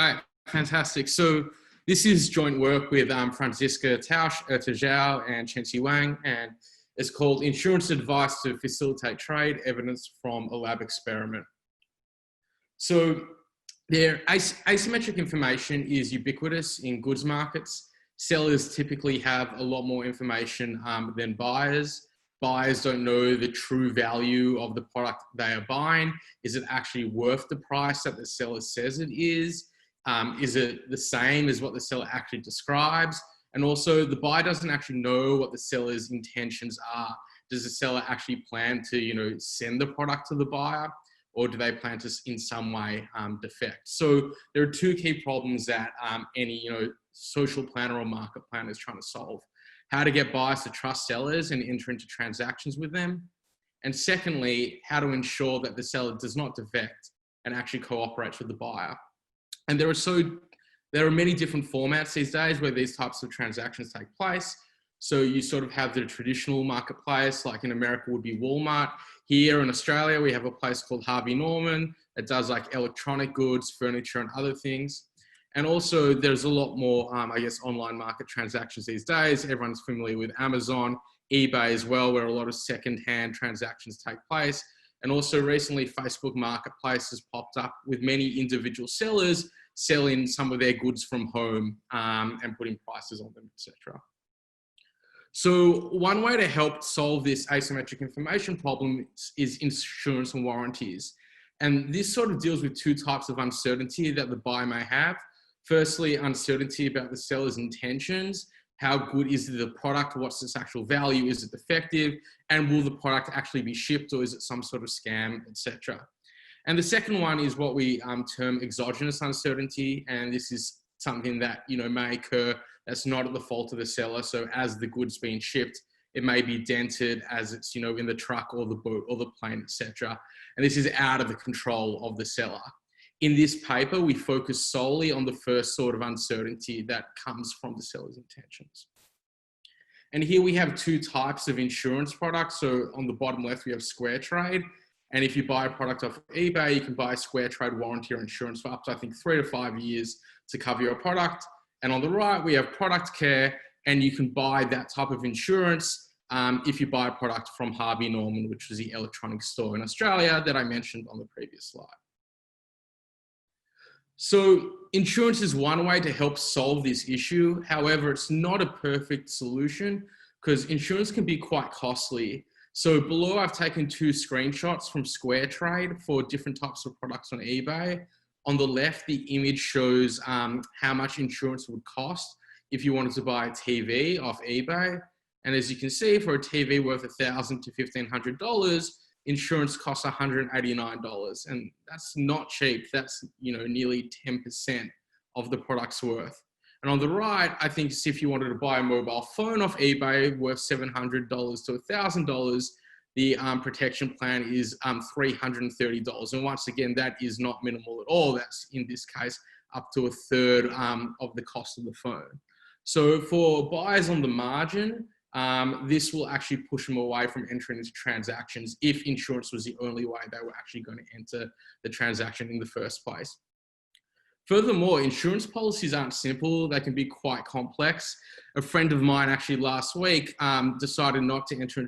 All right, fantastic. So this is joint work with Franziska Tajau and Chenxi Wang, and it's called Insurance Advice to Facilitate Trade, Evidence from a Lab Experiment. So asymmetric information is ubiquitous in goods markets. Sellers typically have a lot more information than buyers. Buyers don't know the true value of the product they are buying. Is it actually worth the price that the seller says it is? Is it the same as what the seller actually describes? And also the buyer doesn't actually know what the seller's intentions are. Does the seller actually plan to, send the product to the buyer, or do they plan to in some way defect? So there are two key problems that any, social planner or market planner is trying to solve. How to get buyers to trust sellers and enter into transactions with them. And secondly, how to ensure that the seller does not defect and actually cooperates with the buyer. And there are many different formats these days where these types of transactions take place. So you sort of have the traditional marketplace, like in America would be Walmart. Here in Australia, we have a place called Harvey Norman that does like electronic goods, furniture, and other things. And also there's a lot more, online market transactions these days. Everyone's familiar with Amazon, eBay as well, where a lot of second-hand transactions take place. And also recently, Facebook Marketplace has popped up with many individual sellers selling some of their goods from home and putting prices on them, etc. So one way to help solve this asymmetric information problem is insurance and warranties. And this sort of deals with two types of uncertainty that the buyer may have. Firstly, uncertainty about the seller's intentions. How good is the product? What's its actual value? Is it defective? And will the product actually be shipped, or is it some sort of scam, etc.? And the second one is what we term exogenous uncertainty. And this is something that, may occur that's not at the fault of the seller. So as the goods being shipped, it may be dented as it's, in the truck or the boat or the plane, etc. And this is out of the control of the seller. In this paper, we focus solely on the first sort of uncertainty that comes from the seller's intentions. And here we have two types of insurance products. So on the bottom left, we have Square Trade. And if you buy a product off eBay, you can buy a Square Trade warranty or insurance for up to, 3 to 5 years to cover your product. And on the right, we have Product Care, and you can buy that type of insurance if you buy a product from Harvey Norman, which was the electronic store in Australia that I mentioned on the previous slide. So insurance is one way to help solve this issue. However, it's not a perfect solution because insurance can be quite costly. So below, I've taken two screenshots from Square Trade for different types of products on eBay. On the left, the image shows how much insurance would cost if you wanted to buy a TV off eBay. And as you can see, for a TV worth $1,000 to $1,500, insurance costs $189. And that's not cheap. That's, nearly 10% of the product's worth. And on the right, I think if you wanted to buy a mobile phone off eBay worth $700 to $1,000, the protection plan is $330. And once again, that is not minimal at all. That's, in this case, up to a third of the cost of the phone. So for buyers on the margin, this will actually push them away from entering into transactions if insurance was the only way they were actually going to enter the transaction in the first place. Furthermore, insurance policies aren't simple. They can be quite complex. A friend of mine actually last week decided not to enter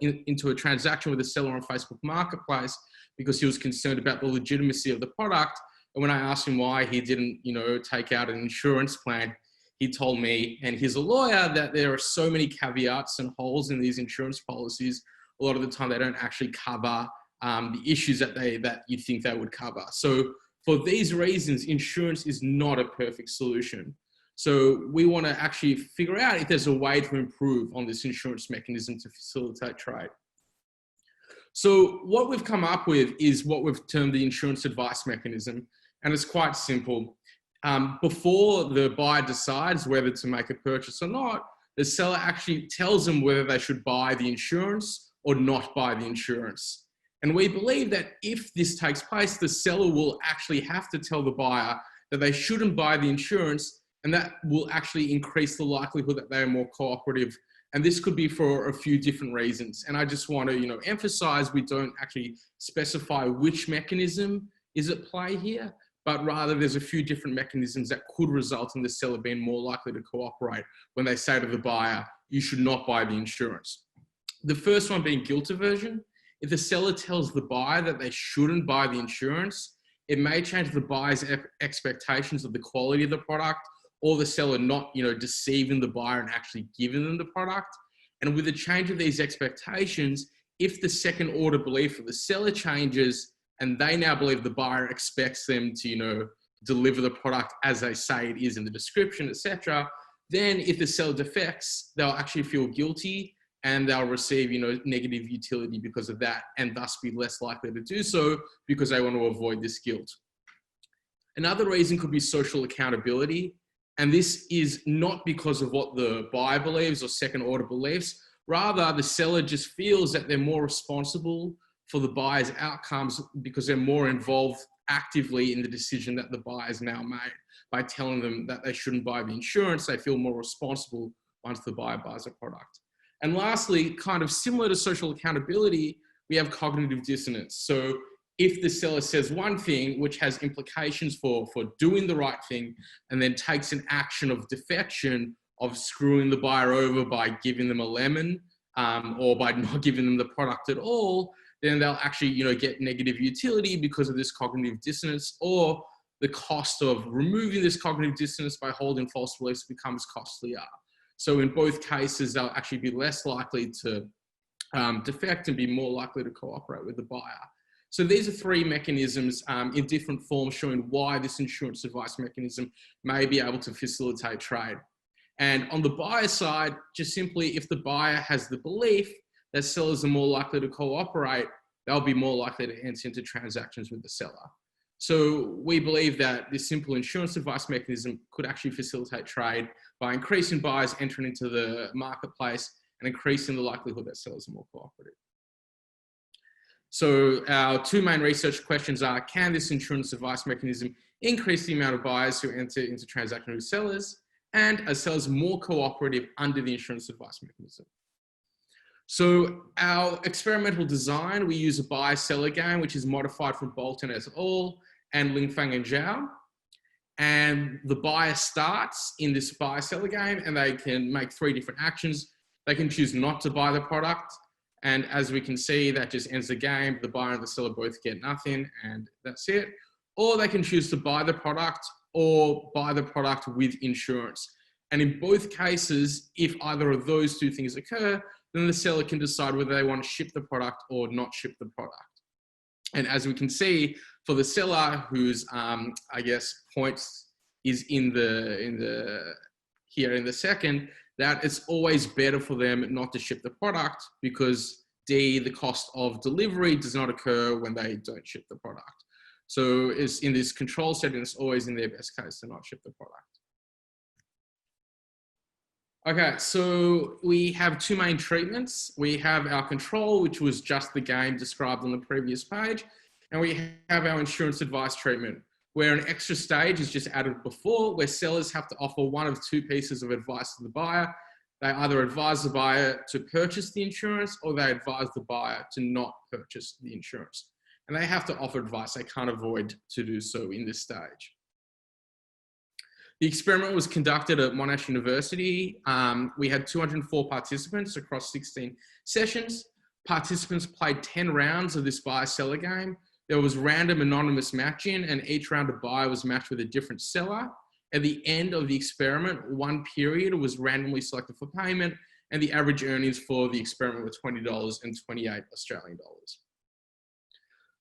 into a transaction with a seller on Facebook Marketplace because he was concerned about the legitimacy of the product. And when I asked him why he didn't, take out an insurance plan, he told me, and he's a lawyer, that there are so many caveats and holes in these insurance policies. A lot of the time, they don't actually cover the issues that you think they would cover. So for these reasons, insurance is not a perfect solution. So we want to actually figure out if there's a way to improve on this insurance mechanism to facilitate trade. So what we've come up with is what we've termed the insurance advice mechanism. And it's quite simple. Before the buyer decides whether to make a purchase or not, the seller actually tells them whether they should buy the insurance or not buy the insurance. And we believe that if this takes place, the seller will actually have to tell the buyer that they shouldn't buy the insurance, and that will actually increase the likelihood that they are more cooperative. And this could be for a few different reasons. And I just want to, emphasize we don't actually specify which mechanism is at play here, but rather there's a few different mechanisms that could result in the seller being more likely to cooperate when they say to the buyer, you should not buy the insurance. The first one being guilt aversion. If the seller tells the buyer that they shouldn't buy the insurance, it may change the buyer's expectations of the quality of the product, or the seller not, deceiving the buyer and actually giving them the product. And with the change of these expectations, if the second order belief of the seller changes and they now believe the buyer expects them to, deliver the product as they say it is in the description, etc., then if the seller defects, they'll actually feel guilty and they'll receive, negative utility because of that, and thus be less likely to do so because they want to avoid this guilt. Another reason could be social accountability. And this is not because of what the buyer believes or second order beliefs. Rather, the seller just feels that they're more responsible for the buyer's outcomes because they're more involved actively in the decision that the buyer's now made. By telling them that they shouldn't buy the insurance, they feel more responsible once the buyer buys a product. And lastly, kind of similar to social accountability, we have cognitive dissonance. So if the seller says one thing, which has implications for doing the right thing, and then takes an action of defection, of screwing the buyer over by giving them a lemon, or by not giving them the product at all, then they'll actually, get negative utility because of this cognitive dissonance, or the cost of removing this cognitive dissonance by holding false beliefs becomes costlier. So in both cases, they'll actually be less likely to defect and be more likely to cooperate with the buyer. So these are three mechanisms in different forms showing why this insurance advice mechanism may be able to facilitate trade. And on the buyer side, just simply if the buyer has the belief that sellers are more likely to cooperate, they'll be more likely to enter into transactions with the seller. So we believe that this simple insurance advice mechanism could actually facilitate trade by increasing buyers entering into the marketplace and increasing the likelihood that sellers are more cooperative. So our two main research questions are, can this insurance advice mechanism increase the amount of buyers who enter into transactions with sellers? And are sellers more cooperative under the insurance advice mechanism? So our experimental design, we use a buyer-seller game, which is modified from Bolton et al. And Lingfang and Zhao. And the buyer starts in this buyer-seller game, and they can make three different actions. They can choose not to buy the product. And as we can see, that just ends the game. The buyer and the seller both get nothing, and that's it. Or they can choose to buy the product or buy the product with insurance. And in both cases, if either of those two things occur, then the seller can decide whether they want to ship the product or not ship the product. And as we can see, for the seller, whose points is in the second, that it's always better for them not to ship the product because the cost of delivery does not occur when they don't ship the product. So it's in this control setting, it's always in their best case to not ship the product. Okay, so we have two main treatments. We have our control, which was just the game described on the previous page. And we have our insurance advice treatment, where an extra stage is just added before, where sellers have to offer one of two pieces of advice to the buyer. They either advise the buyer to purchase the insurance, or they advise the buyer to not purchase the insurance. And they have to offer advice. They can't avoid to do so in this stage. The experiment was conducted at Monash University. We had 204 participants across 16 sessions. Participants played 10 rounds of this buyer-seller game. There was random anonymous matching, and each round of buyer was matched with a different seller. At the end of the experiment, one period was randomly selected for payment, and the average earnings for the experiment were $20 and 28 Australian dollars.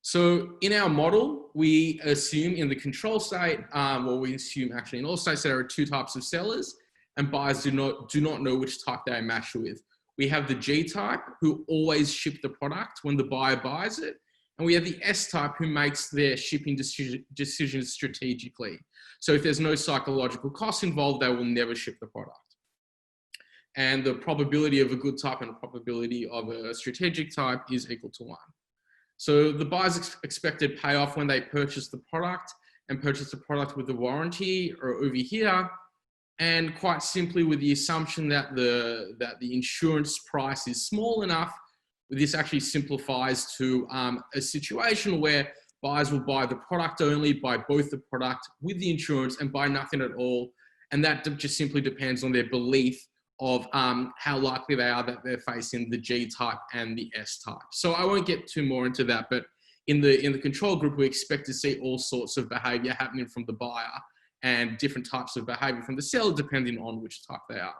So in our model, we assume in the control state, we assume actually in all states there are two types of sellers, and buyers do not know which type they are matched with. We have the G type, who always ship the product when the buyer buys it. And we have the S type, who makes their shipping decisions strategically. So if there's no psychological cost involved, they will never ship the product. And the probability of a good type and the probability of a strategic type is equal to 1. So the buyer's expected payoff when they purchase the product and purchase the product with the warranty are over here. And quite simply, with the assumption that the insurance price is small enough, this actually simplifies to a situation where Buyers will buy the product only, buy both the product with the insurance and buy nothing at all. And that just simply depends on their belief of how likely they are that they're facing the G type and the S type. So I won't get too more into that, but in the control group, we expect to see all sorts of behavior happening from the buyer and different types of behavior from the seller, depending on which type they are.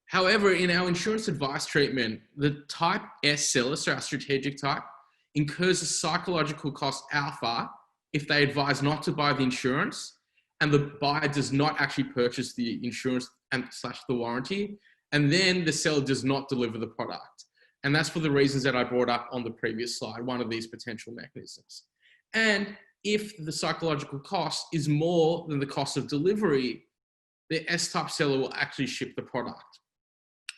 However, in our insurance advice treatment, the type S seller, so our strategic type, incurs a psychological cost alpha if they advise not to buy the insurance and the buyer does not actually purchase the insurance and / the warranty, and then the seller does not deliver the product. And that's for the reasons that I brought up on the previous slide, one of these potential mechanisms. And if the psychological cost is more than the cost of delivery, the S-type seller will actually ship the product.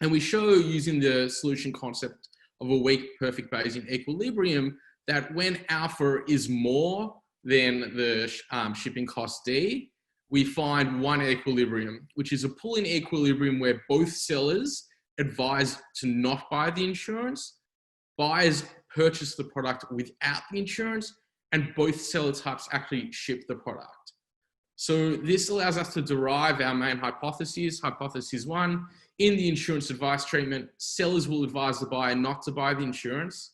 And we show using the solution concept of a weak perfect Bayesian equilibrium that when alpha is more than the shipping cost D, we find one equilibrium, which is a pooling equilibrium where both sellers advise to not buy the insurance, buyers purchase the product without the insurance, and both seller types actually ship the product. So this allows us to derive our main hypotheses. Hypothesis 1, in the insurance advice treatment, sellers will advise the buyer not to buy the insurance.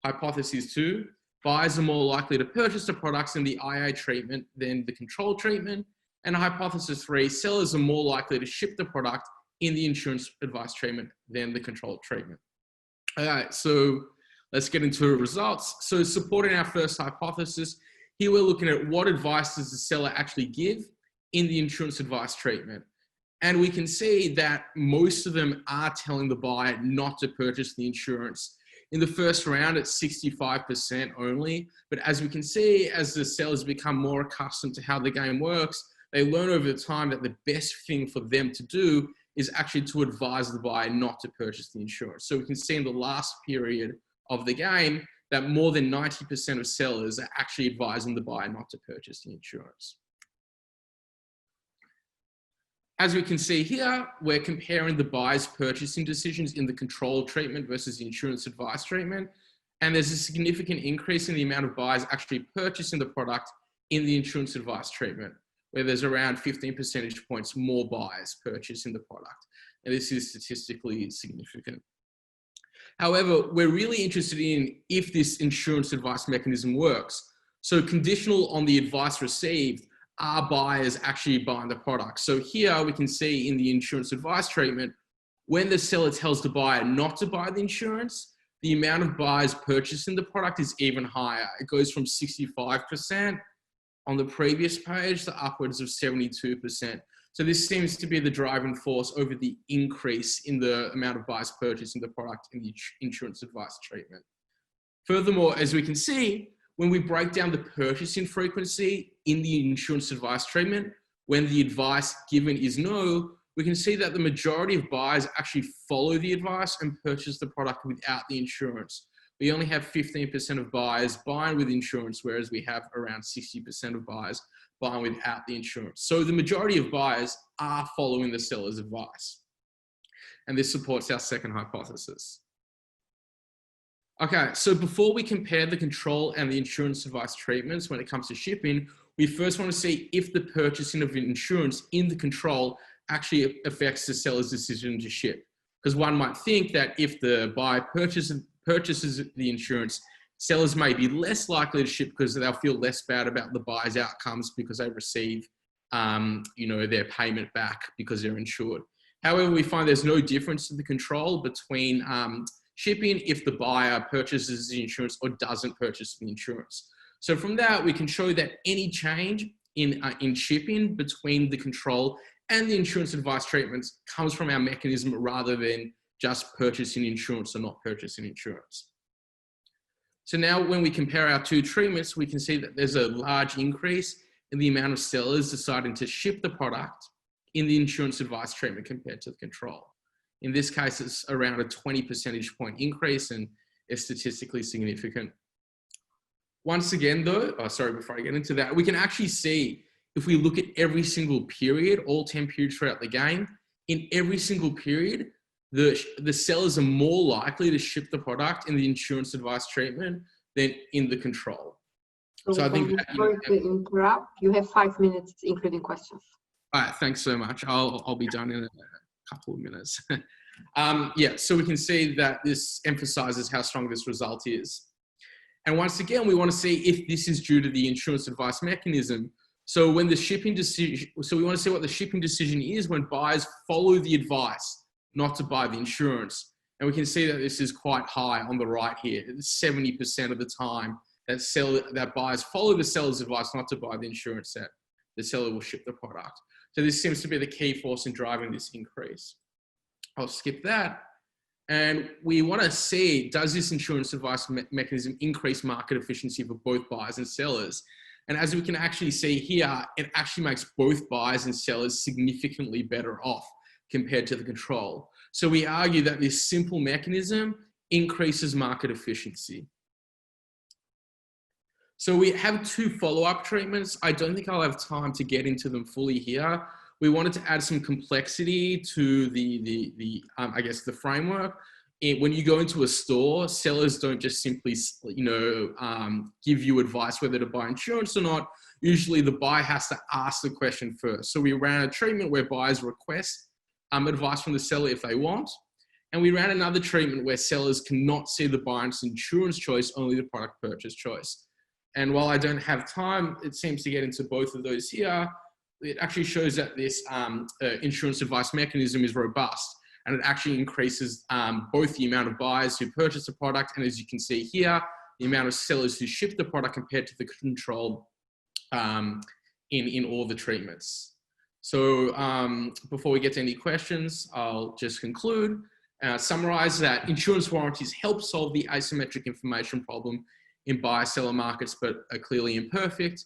Hypothesis 2, buyers are more likely to purchase the products in the IA treatment than the control treatment. And hypothesis 3, sellers are more likely to ship the product in the insurance advice treatment than the control treatment. All right, so let's get into the results. So supporting our first hypothesis, here we're looking at what advice does the seller actually give in the insurance advice treatment. And we can see that most of them are telling the buyer not to purchase the insurance. In the first round, it's 65% only. But as we can see, as the sellers become more accustomed to how the game works, they learn over time that the best thing for them to do is actually to advise the buyer not to purchase the insurance. So we can see in the last period of the game that more than 90% of sellers are actually advising the buyer not to purchase the insurance. As we can see here, we're comparing the buyer's purchasing decisions in the control treatment versus the insurance advice treatment. And there's a significant increase in the amount of buyers actually purchasing the product in the insurance advice treatment, where there's around 15 percentage points more buyers purchasing the product. And this is statistically significant. However, we're really interested in if this insurance advice mechanism works. So conditional on the advice received, are buyers actually buying the product? So here we can see in the insurance advice treatment, when the seller tells the buyer not to buy the insurance, the amount of buyers purchasing the product is even higher. It goes from 65% on the previous page to upwards of 72%. So this seems to be the driving force over the increase in the amount of buyers purchasing the product in the insurance advice treatment. Furthermore, as we can see, when we break down the purchasing frequency in the insurance advice treatment, when the advice given is no, we can see that the majority of buyers actually follow the advice and purchase the product without the insurance. We only have 15% of buyers buying with insurance, whereas we have around 60% of buyers buying without the insurance. So the majority of buyers are following the seller's advice. And this supports our second hypothesis. Okay, so before we compare the control and the insurance advice treatments when it comes to shipping, we first want to see if the purchasing of insurance in the control actually affects the seller's decision to ship. Because one might think that if the buyer purchases the insurance, sellers may be less likely to ship because they'll feel less bad about the buyer's outcomes because they receive their payment back because they're insured. However, we find there's no difference in the control between shipping if the buyer purchases the insurance or doesn't purchase the insurance. So from that, we can show that any change in shipping between the control and the insurance advice treatments comes from our mechanism rather than just purchasing insurance or not purchasing insurance. So now when we compare our two treatments, we can see that there's a large increase in the amount of sellers deciding to ship the product in the insurance advice treatment compared to the control. In this case, it's around a 20 percentage point increase and is statistically significant. Once again though, before I get into that, we can actually see if we look at every single period, all 10 periods throughout the game, in every single period, the sellers are more likely to ship the product in the insurance advice treatment than in the control. So I think sorry to interrupt. You have 5 minutes, including questions. All right, thanks so much. I'll be done in a couple of minutes. Yeah, so we can see that this emphasizes how strong this result is. And once again, we want to see if this is due to the insurance advice mechanism. So when the shipping decision, so we want to see what the shipping decision is when buyers follow the advice not to buy the insurance. And we can see that this is quite high on the right here. 70% of the time that buyers follow the seller's advice not to buy the insurance, that the seller will ship the product. So this seems to be the key force in driving this increase. I'll skip that. And we want to see, does this insurance advice mechanism increase market efficiency for both buyers and sellers? And as we can actually see here, it actually makes both buyers and sellers significantly better off compared to the control. So we argue that this simple mechanism increases market efficiency. So we have 2 follow-up treatments. I don't think I'll have time to get into them fully here. We wanted to add some complexity to I guess the framework. When you go into a store, sellers don't just simply, give you advice whether to buy insurance or not. Usually the buyer has to ask the question first. So we ran a treatment where buyers request advice from the seller if they want. And we ran another treatment where sellers cannot see the buyer's insurance choice, only the product purchase choice. And while I don't have time, it seems to get into both of those here. It actually shows that this insurance advice mechanism is robust, and it actually increases both the amount of buyers who purchase the product, and as you can see here, the amount of sellers who ship the product compared to the control in all the treatments. So before we get to any questions, I'll just conclude. Summarize that insurance warranties help solve the asymmetric information problem in buyer-seller markets, but are clearly imperfect.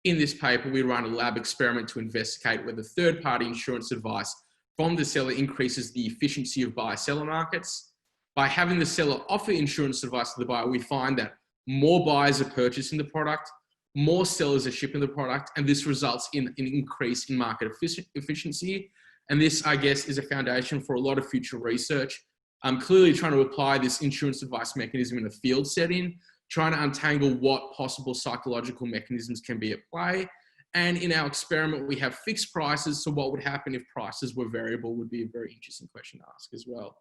In this paper, we run a lab experiment to investigate whether third-party insurance advice from the seller increases the efficiency of buyer-seller markets. By having the seller offer insurance advice to the buyer, we find that more buyers are purchasing the product, more sellers are shipping the product, and this results in an increase in market efficiency. And this, I guess, is a foundation for a lot of future research. I'm clearly trying to apply this insurance advice mechanism in a field setting, trying to untangle what possible psychological mechanisms can be at play. And in our experiment, we have fixed prices. So what would happen if prices were variable would be a very interesting question to ask as well.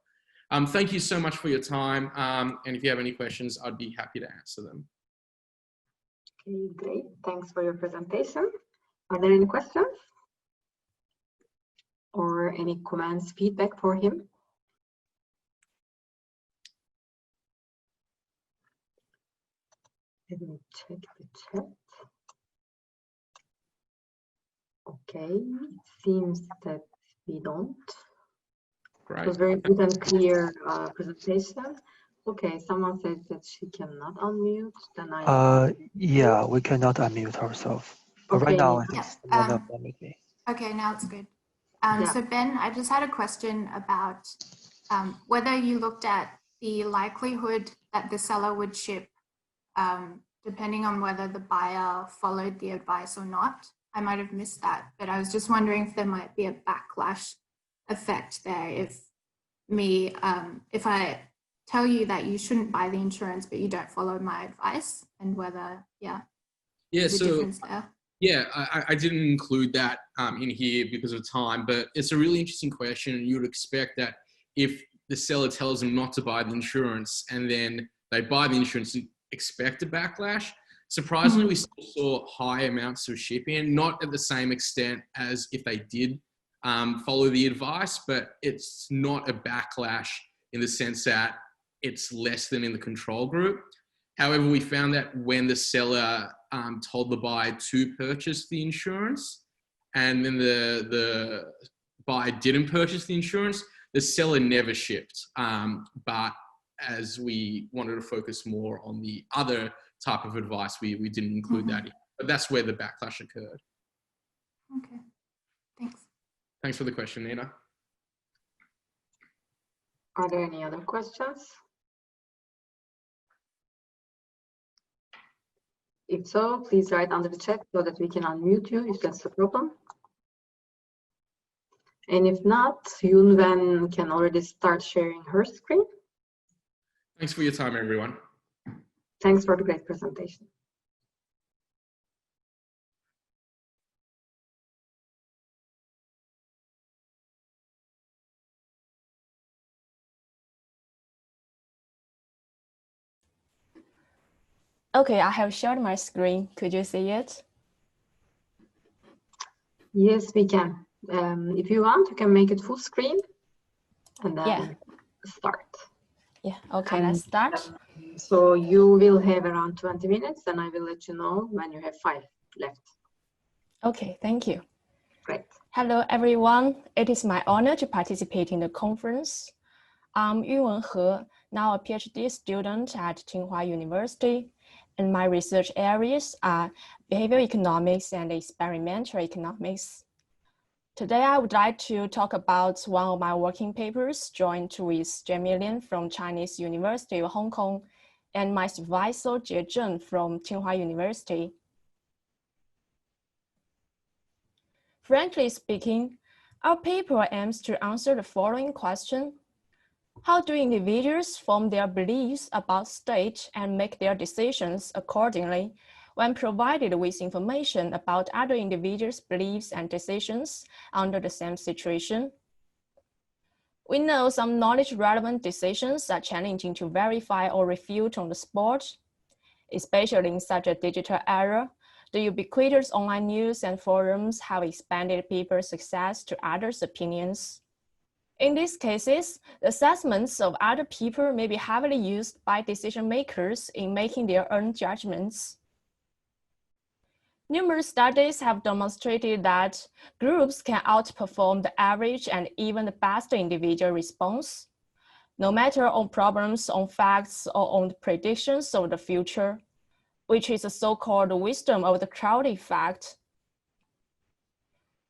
Thank you so much for your time. And if you have any questions, I'd be happy to answer them. Okay, great. Thanks for your presentation. Are there any questions? Or any comments, feedback for him? Let me check the chat. Okay, it seems that we don't. Great. It was very good and clear presentation. Okay, someone says that she cannot unmute. Then yeah, we cannot unmute ourselves. Okay. Right now, Okay, now it's good. Yeah. So Ben, I just had a question about whether you looked at the likelihood that the seller would ship depending on whether the buyer followed the advice or not. I might have missed that, but I was just wondering if there might be a backlash effect there if I tell you that you shouldn't buy the insurance, but you don't follow my advice, and whether, there's a difference there. Yeah, I didn't include that in here because of time, but it's a really interesting question. And you would expect that if the seller tells them not to buy the insurance and then they buy the insurance, you expect a backlash. Surprisingly, we still saw high amounts of shipping, not at the same extent as if they did follow the advice, but it's not a backlash in the sense that it's less than in the control group. However, we found that when the seller told the buyer to purchase the insurance and then the buyer didn't purchase the insurance, the seller never shipped. But as we wanted to focus more on the other type of advice, we didn't include that in. But that's where the backlash occurred. Okay, thanks. Thanks for the question, Nina. Are there any other questions? If so, please write under the chat so that we can unmute you if that's the problem. And if not, Yunwen can already start sharing her screen. Thanks for your time, everyone. Thanks for the great presentation. Okay, I have shared my screen. Could you see it? Yes, we can. If you want, you can make it full screen and then start. Yeah, okay, let's start. So you will have around 20 minutes and I will let you know when you have 5 left. Okay, thank you. Great. Hello, everyone. It is my honor to participate in the conference. I'm Yu Wenhe, now a PhD student at Tsinghua University, and my research areas are behavioral economics and experimental economics. Today, I would like to talk about one of my working papers joined with Jamie Lin from Chinese University of Hong Kong and my supervisor Jie Zheng from Tsinghua University. Frankly speaking, our paper aims to answer the following question: how do individuals form their beliefs about state and make their decisions accordingly when provided with information about other individuals' beliefs and decisions under the same situation? We know some knowledge-relevant decisions are challenging to verify or refute on the spot, especially in such a digital era. The ubiquitous online news and forums have expanded people's access to others' opinions. In these cases, the assessments of other people may be heavily used by decision makers in making their own judgments. Numerous studies have demonstrated that groups can outperform the average and even the best individual response, no matter on problems, on facts, or on the predictions of the future, which is the so-called wisdom of the crowd effect.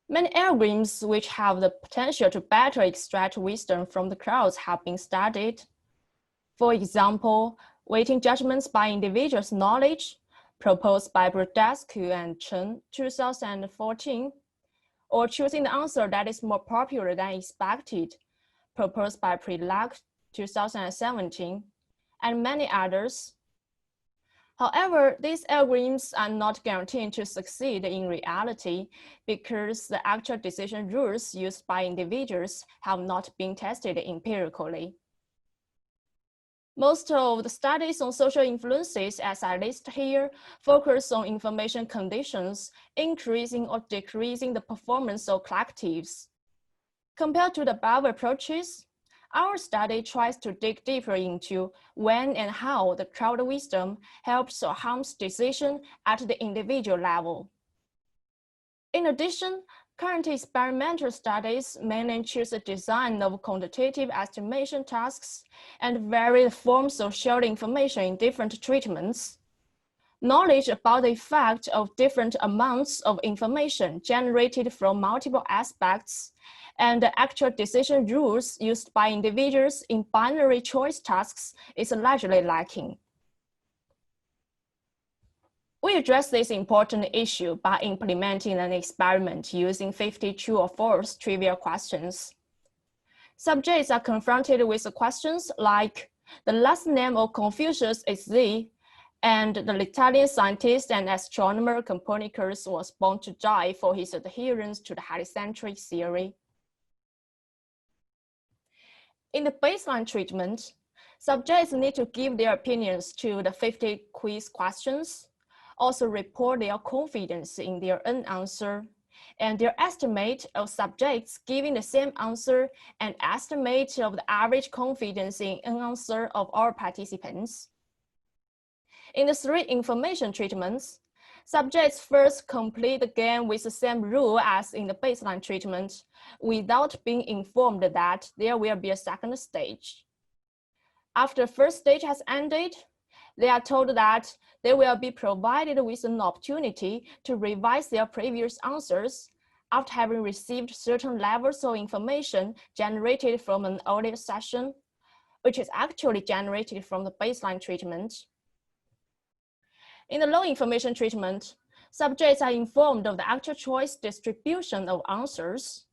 Many algorithms which have the potential to better extract wisdom from the crowds have been studied. For example, weighting judgments by individuals' knowledge, proposed by Brodescu and Chen, 2014, or choosing the answer that is more popular than expected, proposed by Prelak, 2017, and many others. However, these algorithms are not guaranteed to succeed in reality because the actual decision rules used by individuals have not been tested empirically. Most of the studies on social influences, as I list here, focus on information conditions, increasing or decreasing the performance of collectives. Compared to the above approaches, our study tries to dig deeper into when and how the crowd wisdom helps or harms decision at the individual level. In addition, current experimental studies mainly choose the design of quantitative estimation tasks and varied forms of shared information in different treatments. Knowledge about the effect of different amounts of information generated from multiple aspects and the actual decision rules used by individuals in binary choice tasks is largely lacking. We address this important issue by implementing an experiment using 50 true or false trivial questions. Subjects are confronted with questions like, the last name of Confucius is Z, and the Italian scientist and astronomer Copernicus was born to die for his adherence to the heliocentric theory. In the baseline treatment, subjects need to give their opinions to the 50 quiz questions, also report their confidence in their own answer, and their estimate of subjects giving the same answer and estimate of the average confidence in an answer of all participants. In the 3 information treatments, subjects first complete the game with the same rule as in the baseline treatment without being informed that there will be a second stage. After the first stage has ended, they are told that they will be provided with an opportunity to revise their previous answers after having received certain levels of information generated from an earlier session, which is actually generated from the baseline treatment. In the low information treatment, subjects are informed of the actual choice distribution of answers,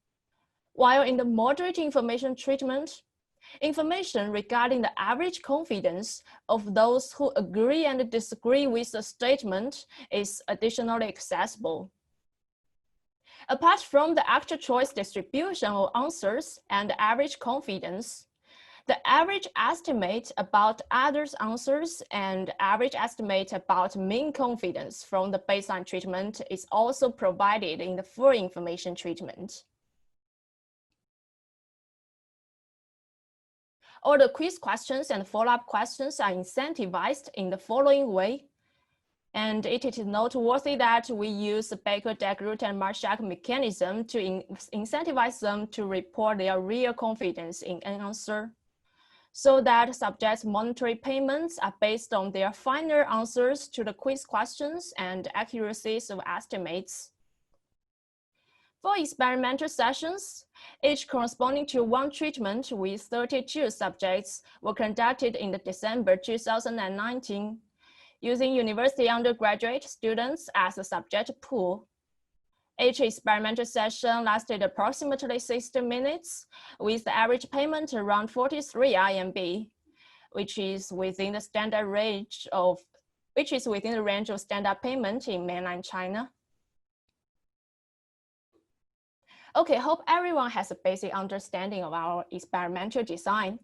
while in the moderate information treatment, Information regarding the average confidence of those who agree and disagree with the statement is additionally accessible. Apart from the actual choice distribution of answers and average confidence, the average estimate about others' answers and average estimate about mean confidence from the baseline treatment is also provided in the full information treatment. All the quiz questions and follow-up questions are incentivized in the following way. And it is noteworthy that we use the Baker, Degroot, and Marshak mechanism to incentivize them to report their real confidence in an answer, so that subjects' monetary payments are based on their final answers to the quiz questions and accuracies of estimates. For experimental sessions, each corresponding to one treatment with 32 subjects were conducted in December 2019, using university undergraduate students as a subject pool. Each experimental session lasted approximately 60 minutes, with the average payment around 43 RMB, which is within the standard range of standard payment in mainland China. Okay, hope everyone has a basic understanding of our experimental design.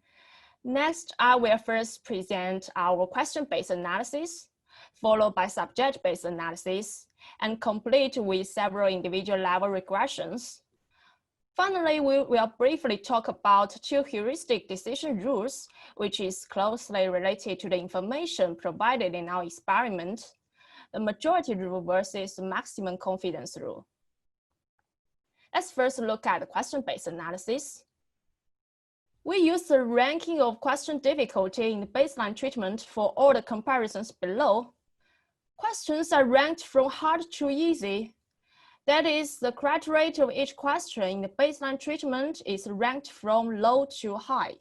Next, I will first present our question-based analysis, followed by subject-based analysis, and complete with several individual level regressions. Finally, we will briefly talk about two heuristic decision rules, which is closely related to the information provided in our experiment, the majority rule versus the maximum confidence rule. Let's first look at the question-based analysis. We use the ranking of question difficulty in the baseline treatment for all the comparisons below. Questions are ranked from hard to easy. That is, the correct rate of each question in the baseline treatment is ranked from low to high.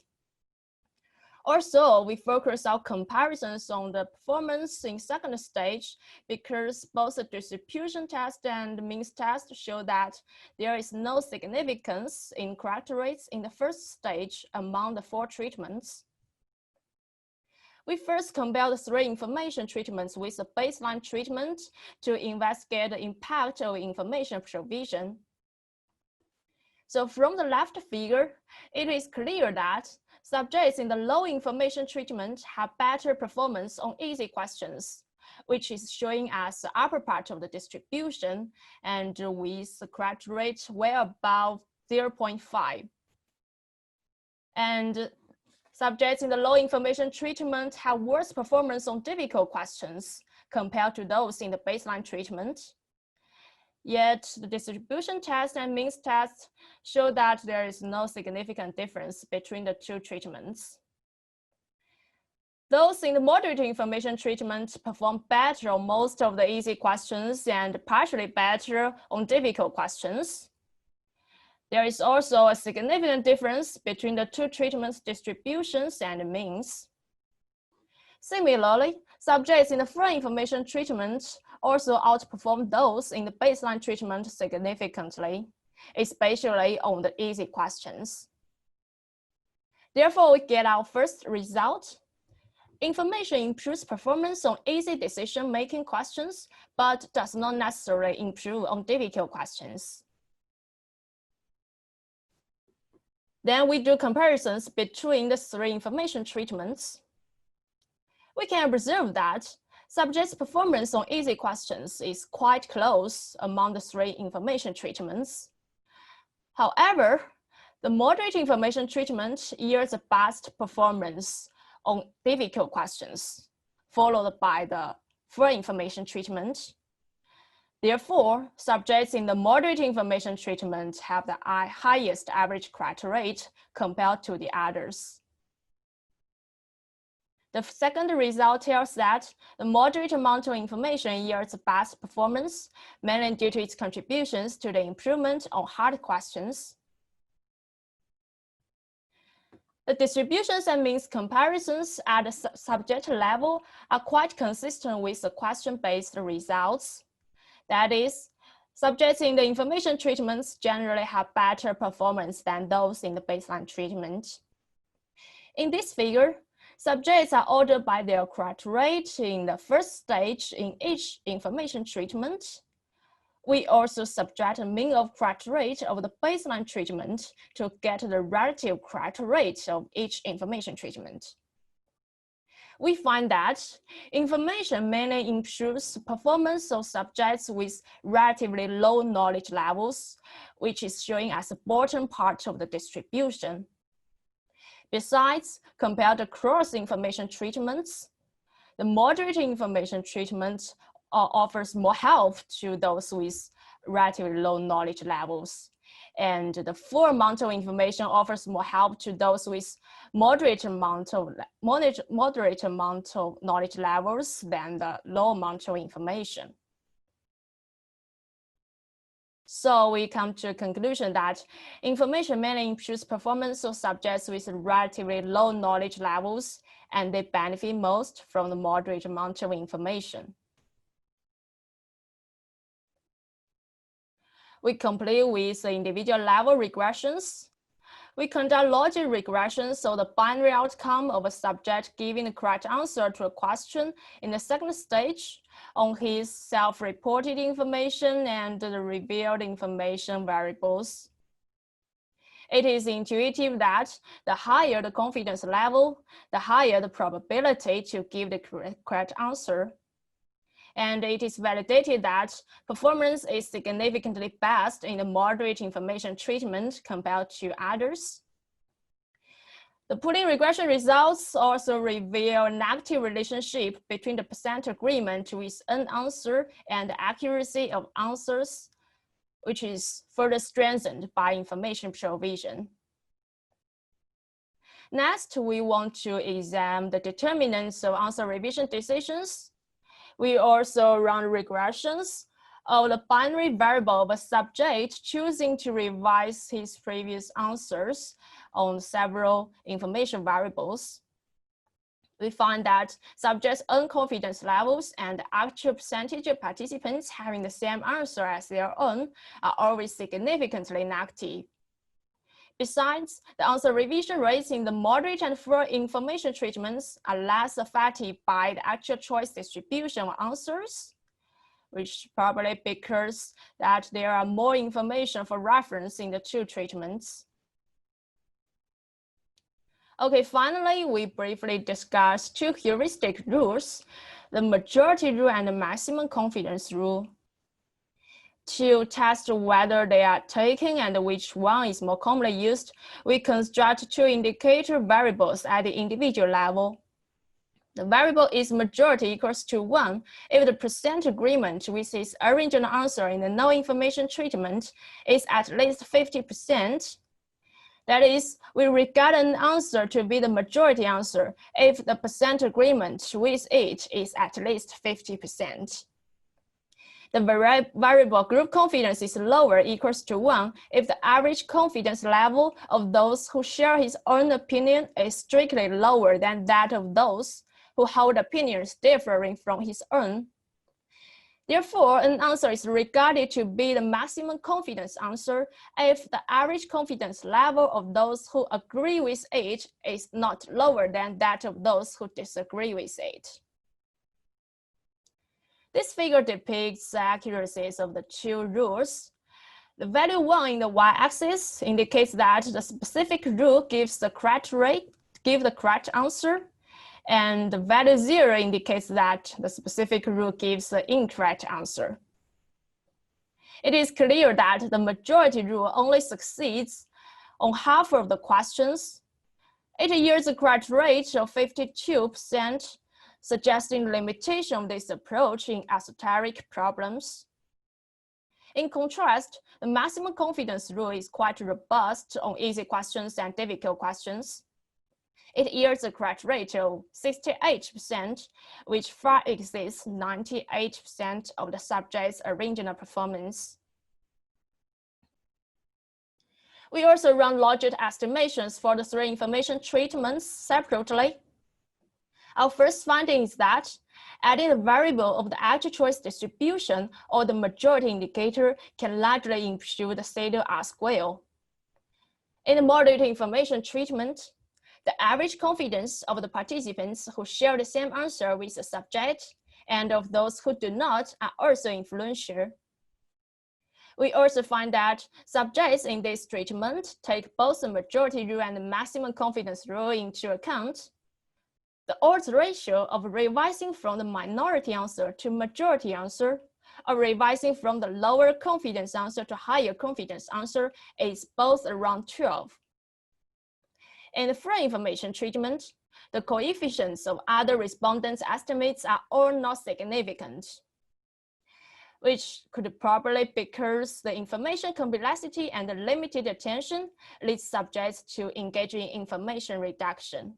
Also, we focus our comparisons on the performance in second stage because both the distribution test and means test show that there is no significance in correct rates in the first stage among the 4 treatments. We first compare the 3 information treatments with the baseline treatment to investigate the impact of information provision. So from the left figure, it is clear that subjects in the low information treatment have better performance on easy questions, which is showing as the upper part of the distribution and with the correct rate well above 0.5. And subjects in the low information treatment have worse performance on difficult questions compared to those in the baseline treatment. Yet the distribution test and means test show that there is no significant difference between the 2 treatments. Those in the moderate information treatment perform better on most of the easy questions and partially better on difficult questions. There is also a significant difference between the 2 treatments' distributions and means. Similarly, subjects in the full information treatment also outperform those in the baseline treatment significantly, especially on the easy questions. Therefore, we get our first result. Information improves performance on easy decision-making questions, but does not necessarily improve on difficult questions. Then we do comparisons between the 3 information treatments. We can observe that subjects' performance on easy questions is quite close among the 3 information treatments. However, the moderate information treatment yields the best performance on difficult questions, followed by the full information treatment. Therefore, subjects in the moderate information treatment have the highest average correct rate compared to the others. The second result tells that the moderate amount of information yields the best performance, mainly due to its contributions to the improvement on hard questions. The distributions and means comparisons at the subject level are quite consistent with the question-based results. That is, subjects in the information treatments generally have better performance than those in the baseline treatment. In this figure, subjects are ordered by their correct rate in the first stage in each information treatment. We also subtract the mean of correct rate of the baseline treatment to get the relative correct rate of each information treatment. We find that information mainly improves performance of subjects with relatively low knowledge levels, which is showing as the bottom part of the distribution. Besides, compared to cross-information treatments, the moderate information treatment offers more help to those with relatively low knowledge levels. And the full amount of information offers more help to those with moderate amount of knowledge levels than the low amount of information. So we come to a conclusion that information mainly improves performance of subjects with relatively low knowledge levels, and they benefit most from the moderate amount of information. We complete with the individual level regressions. We conduct logic regressions, so the binary outcome of a subject giving the correct answer to a question in the second stage on his self-reported information and the revealed information variables. It is intuitive that the higher the confidence level, the higher the probability to give the correct answer. And it is validated that performance is significantly best in the moderate information treatment compared to others. The pooling regression results also reveal a negative relationship between the percent agreement with an answer and the accuracy of answers, which is further strengthened by information provision. Next, we want to examine the determinants of answer revision decisions. We also run regressions of the binary variable of a subject choosing to revise his previous answers on several information variables. We find that subjects' own confidence levels and the actual percentage of participants having the same answer as their own are always significantly negative. Besides, the answer revision rates in the moderate and full information treatments are less affected by the actual choice distribution of answers, which probably because that there are more information for reference in the two treatments. Okay, finally, we briefly discuss two heuristic rules, the majority rule and the maximum confidence rule. To test whether they are taken and which one is more commonly used, we construct two indicator variables at the individual level. The variable is majority equals to 1 if the percent agreement with its original answer in the no information treatment is at least 50%. That is, we regard an answer to be the majority answer if the percent agreement with it is at least 50%. The variable group confidence is lower equals to 1 if the average confidence level of those who share his own opinion is strictly lower than that of those who hold opinions differing from his own. Therefore, an answer is regarded to be the maximum confidence answer if the average confidence level of those who agree with it is not lower than that of those who disagree with it. This figure depicts the accuracies of the two rules. The value 1 in the y-axis indicates that the specific rule gives the correct answer, and the value 0 indicates that the specific rule gives the incorrect answer. It is clear that the majority rule only succeeds on half of the questions. It yields a correct rate of 52%, suggesting limitation of this approach in esoteric problems. In contrast, the maximum confidence rule is quite robust on easy questions and difficult questions. It yields a correct rate of 68%, which far exceeds 98% of the subject's original performance. We also run logic estimations for the three information treatments separately. Our first finding is that adding the variable of the actual choice distribution or the majority indicator can largely improve the stated R-square. In the moderate information treatment, the average confidence of the participants who share the same answer with the subject and of those who do not are also influential. We also find that subjects in this treatment take both the majority rule and the maximum confidence rule into account. The odds ratio of revising from the minority answer to majority answer, or revising from the lower confidence answer to higher confidence answer, is both around 12. In the free information treatment, the coefficients of other respondents' estimates are all not significant, which could probably because the information complexity and the limited attention leads subjects to engage in information reduction.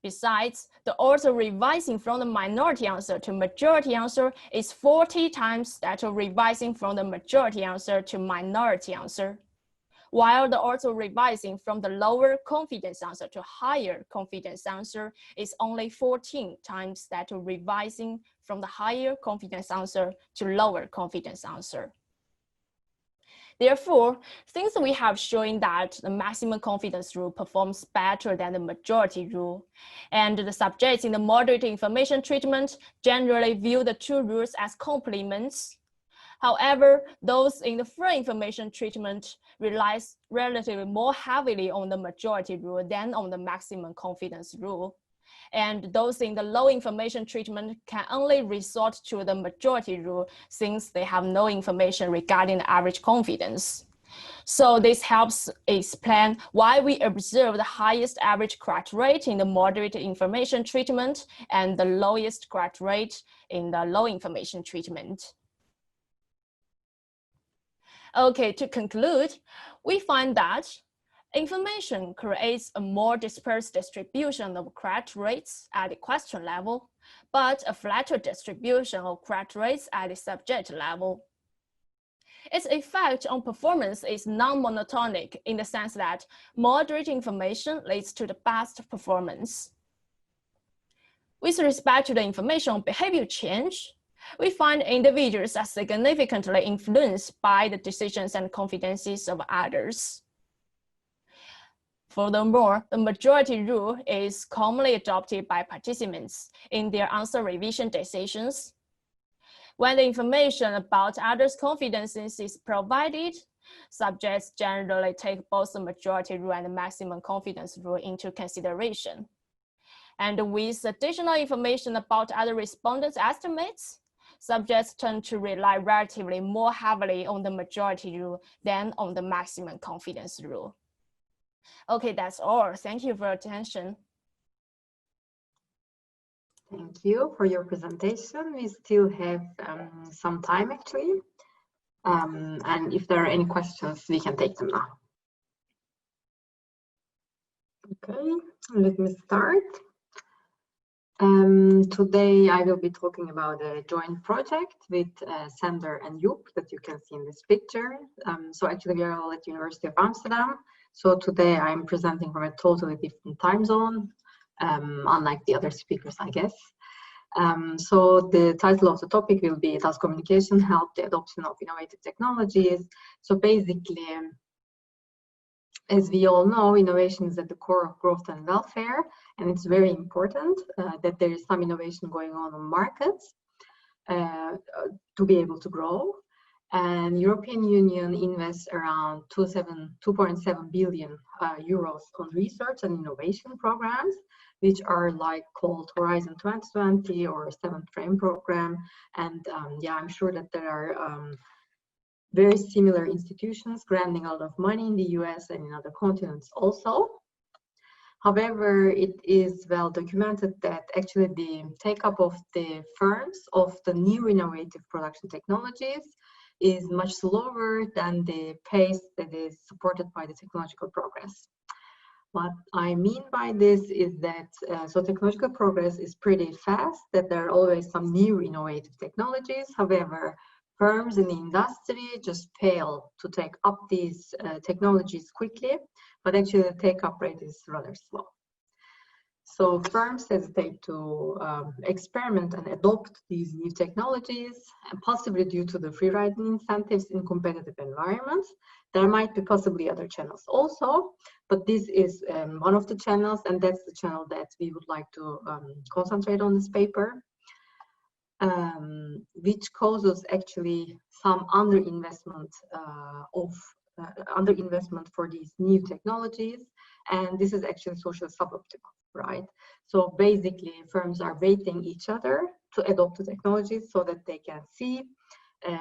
Besides, the odds of revising from the minority answer to majority answer is 40 times that of revising from the majority answer to minority answer, while the odds of revising from the lower confidence answer to higher confidence answer is only 14 times that of revising from the higher confidence answer to lower confidence answer. Therefore, since we have shown that the maximum confidence rule performs better than the majority rule, and the subjects in the moderate information treatment generally view the two rules as complements. However, those in the free information treatment relies relatively more heavily on the majority rule than on the maximum confidence rule. And those in the low information treatment can only resort to the majority rule since they have no information regarding the average confidence. So this helps explain why we observe the highest average correct rate in the moderate information treatment and the lowest correct rate in the low information treatment. Okay, to conclude, we find that information creates a more dispersed distribution of correct rates at the question level, but a flatter distribution of correct rates at the subject level. Its effect on performance is non-monotonic in the sense that moderate information leads to the best performance. With respect to the information on behavior change, we find individuals are significantly influenced by the decisions and confidences of others. Furthermore, the majority rule is commonly adopted by participants in their answer revision decisions. When the information about others' confidences is provided, subjects generally take both the majority rule and the maximum confidence rule into consideration. And with additional information about other respondents' estimates, subjects tend to rely relatively more heavily on the majority rule than on the maximum confidence rule. Okay, that's all. Thank you for your attention. Thank you for your presentation. We still have some time actually. And if there are any questions, we can take them now. Okay, let me start. Today I will be talking about a joint project with Sander and Joep that you can see in this picture. So actually we are all at University of Amsterdam. So today I'm presenting from a totally different time zone, unlike the other speakers, I guess. So the title of the topic will be, does communication help the adoption of innovative technologies? So basically, as we all know, innovation is at the core of growth and welfare, and it's very important that there is some innovation going on markets to be able to grow. And European Union invests around 2.7 billion euros on research and innovation programs, which are like called Horizon 2020 or 7th Frame Program. And yeah, I'm sure that there are very similar institutions granting a lot of money in the US and in other continents also. However, it is well documented that actually the take-up of the firms of the new innovative production technologies is much slower than the pace that is supported by the technological progress. What I mean by this is that so technological progress is pretty fast, that there are always some new innovative technologies. However, firms in the industry just fail to take up these technologies quickly, but actually the take-up rate is rather slow. So firms hesitate to experiment and adopt these new technologies, and possibly due to the free-riding incentives in competitive environments. There might be possibly other channels also, But this is one of the channels, and that's the channel that we would like to concentrate on this paper, which causes actually some underinvestment underinvestment for these new technologies, and this is actually socially suboptimal, right? So basically, firms are waiting each other to adopt the technologies so that they can see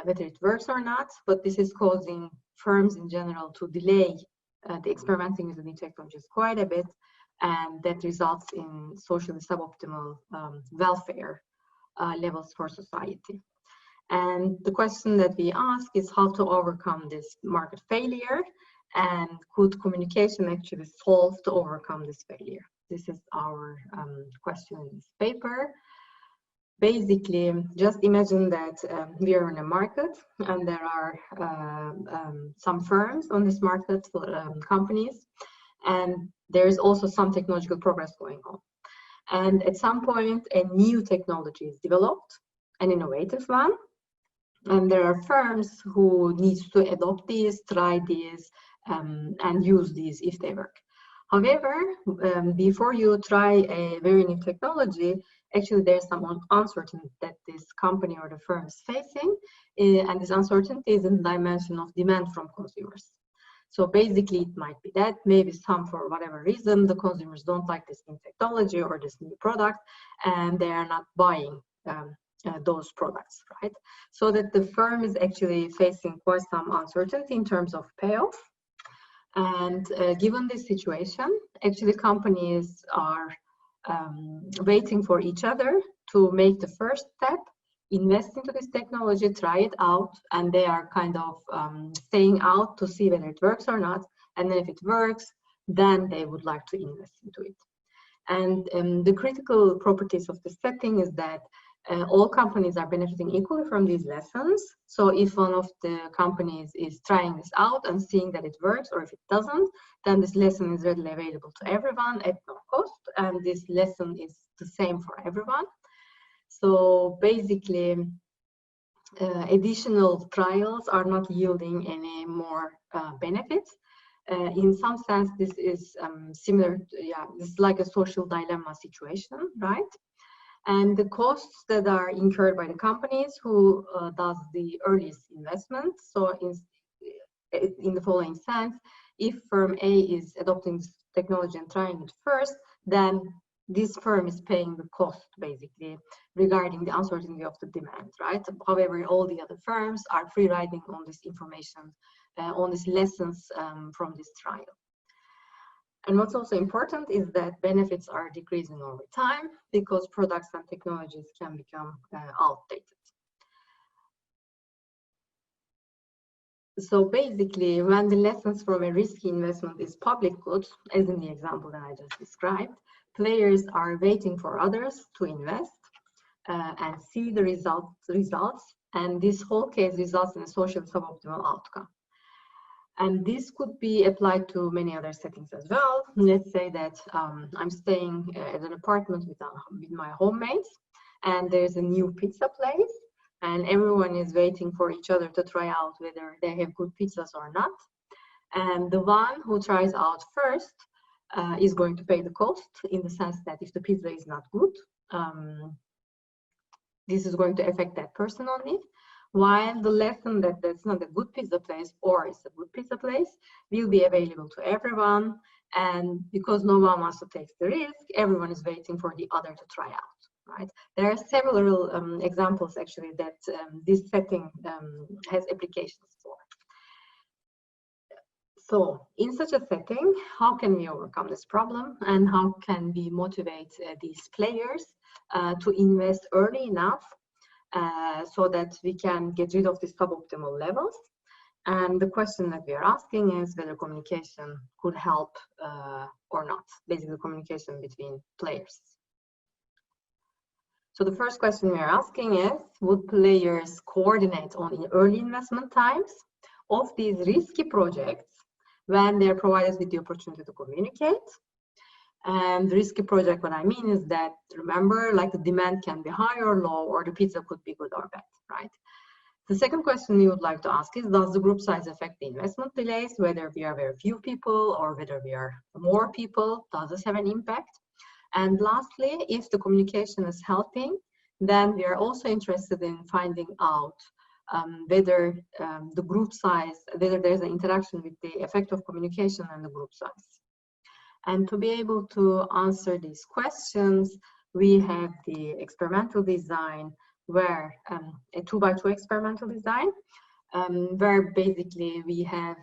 whether it works or not, but this is causing firms in general to delay the experimenting with the new technologies quite a bit, and that results in socially suboptimal welfare levels for society. And the question that we ask is how to overcome this market failure, and could communication actually solve to overcome this failure? This is our question in this paper. Basically, just imagine that we are in a market and there are some firms on this market, companies, and there is also some technological progress going on. And at some point, a new technology is developed, an innovative one, and there are firms who need to adopt these, try these, and use these if they work. However, before you try a very new technology, actually there's some uncertainty that this company or the firm is facing, and this uncertainty is in the dimension of demand from consumers. So basically it might be that maybe for whatever reason, the consumers don't like this new technology or this new product, and they are not buying those products, right? So that the firm is actually facing quite some uncertainty in terms of payoff. And given this situation, actually companies are waiting for each other to make the first step, invest into this technology, try it out, and they are kind of staying out to see whether it works or not. And then if it works, then they would like to invest into it. And the critical properties of the setting is that all companies are benefiting equally from these lessons. So if one of the companies is trying this out and seeing that it works, or if it doesn't, then this lesson is readily available to everyone at no cost, and this lesson is the same for everyone. So basically, additional trials are not yielding any more benefits. In some sense, this is similar to, this is like a social dilemma situation, right? And the costs that are incurred by the companies who does the earliest investment. So in the following sense, if firm A is adopting this technology and trying it first, then this firm is paying the cost basically regarding the uncertainty of the demand, right? However, all the other firms are free riding on this information, on these lessons from this trial. And what's also important is that benefits are decreasing over time because products and technologies can become outdated. So basically, when the lessons from a risky investment is public good, as in the example that I just described, players are waiting for others to invest and see the results, and this whole case results in a social suboptimal outcome. And this could be applied to many other settings as well. Let's say that I'm staying at an apartment with my housemates, and there's a new pizza place, and everyone is waiting for each other to try out whether they have good pizzas or not. And the one who tries out first is going to pay the cost, in the sense that if the pizza is not good, this is going to affect that person only. While the lesson that that's not a good pizza place or it's a good pizza place will be available to everyone. And because no one wants to take the risk, everyone is waiting for the other to try out, right? There are several examples actually that this setting has applications for. So in such a setting, how can we overcome this problem, and how can we motivate these players to invest early enough so that we can get rid of these suboptimal levels? And the question that we are asking is whether communication could help or not, basically communication between players. So the first question we are asking is, would players coordinate on early investment times of these risky projects when they're provided with the opportunity to communicate? And the risky project, what I mean is that, remember, like the demand can be high or low, or the pizza could be good or bad, right? The second question we would like to ask is, does the group size affect the investment delays, whether we are very few people or whether we are more people? Does this have an impact? And lastly, if the communication is helping, then we are also interested in finding out whether the group size, whether there's an interaction with the effect of communication and the group size. And to be able to answer these questions, we have the experimental design, where a 2x2 experimental design, where basically we have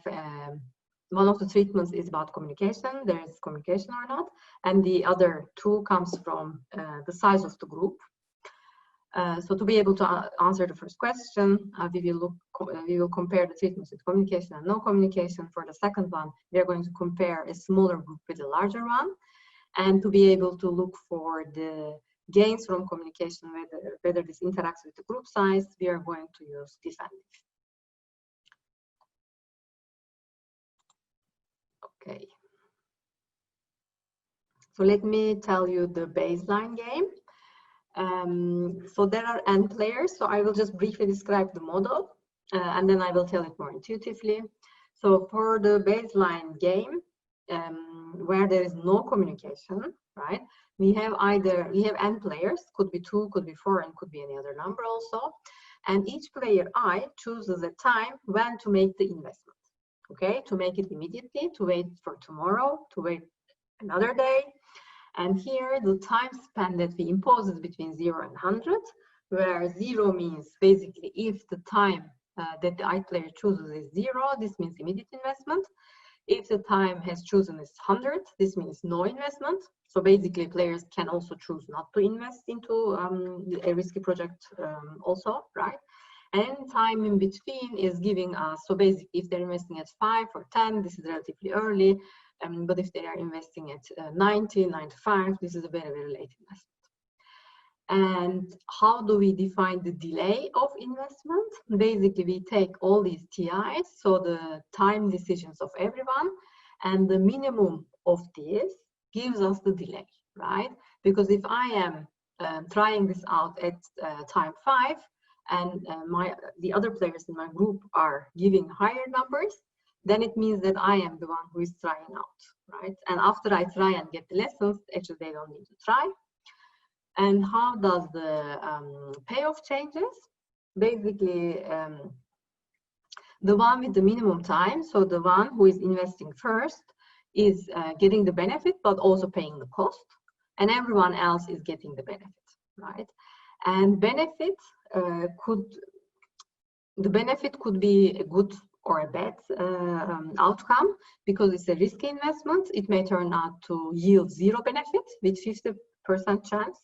one of the treatments is about communication, there is communication or not, and the other two comes from the size of the group. So to be able to answer the first question, we will compare the treatments with communication and no communication. For the second one, we are going to compare a smaller group with a larger one, and to be able to look for the gains from communication, whether this interacts with the group size, we are going to use defensive. Okay. So let me tell you the baseline game. So there are n players, so I will just briefly describe the model, and then I will tell it more intuitively. So for the baseline game, where there is no communication, right? We have n players, could be 2, could be 4, and could be any other number also. And each player I chooses a time when to make the investment, okay? To make it immediately, to wait for tomorrow, to wait another day. And here the time span that we impose is between 0 and 100, where 0 means basically if the time that the I player chooses is 0, this means immediate investment. If the time has chosen is 100, this means no investment. So basically players can also choose not to invest into a risky project also, right? And time in between is giving us, so basically if they're investing at 5 or 10, this is relatively early. But if they are investing at 90, 95, this is a very, very late investment. And how do we define the delay of investment? Basically, we take all these TIs, so the time decisions of everyone, and the minimum of this gives us the delay, right? Because if I am trying this out at time 5, and the other players in my group are giving higher numbers, then it means that I am the one who is trying out, right? And after I try and get the lessons, actually they don't need to try. And how does the payoff changes? Basically, the one with the minimum time, so the one who is investing first is getting the benefit, but also paying the cost, and everyone else is getting the benefit, right? And benefit could be a good or a bad outcome, because it's a risky investment. It may turn out to yield 0 benefit with 50% chance.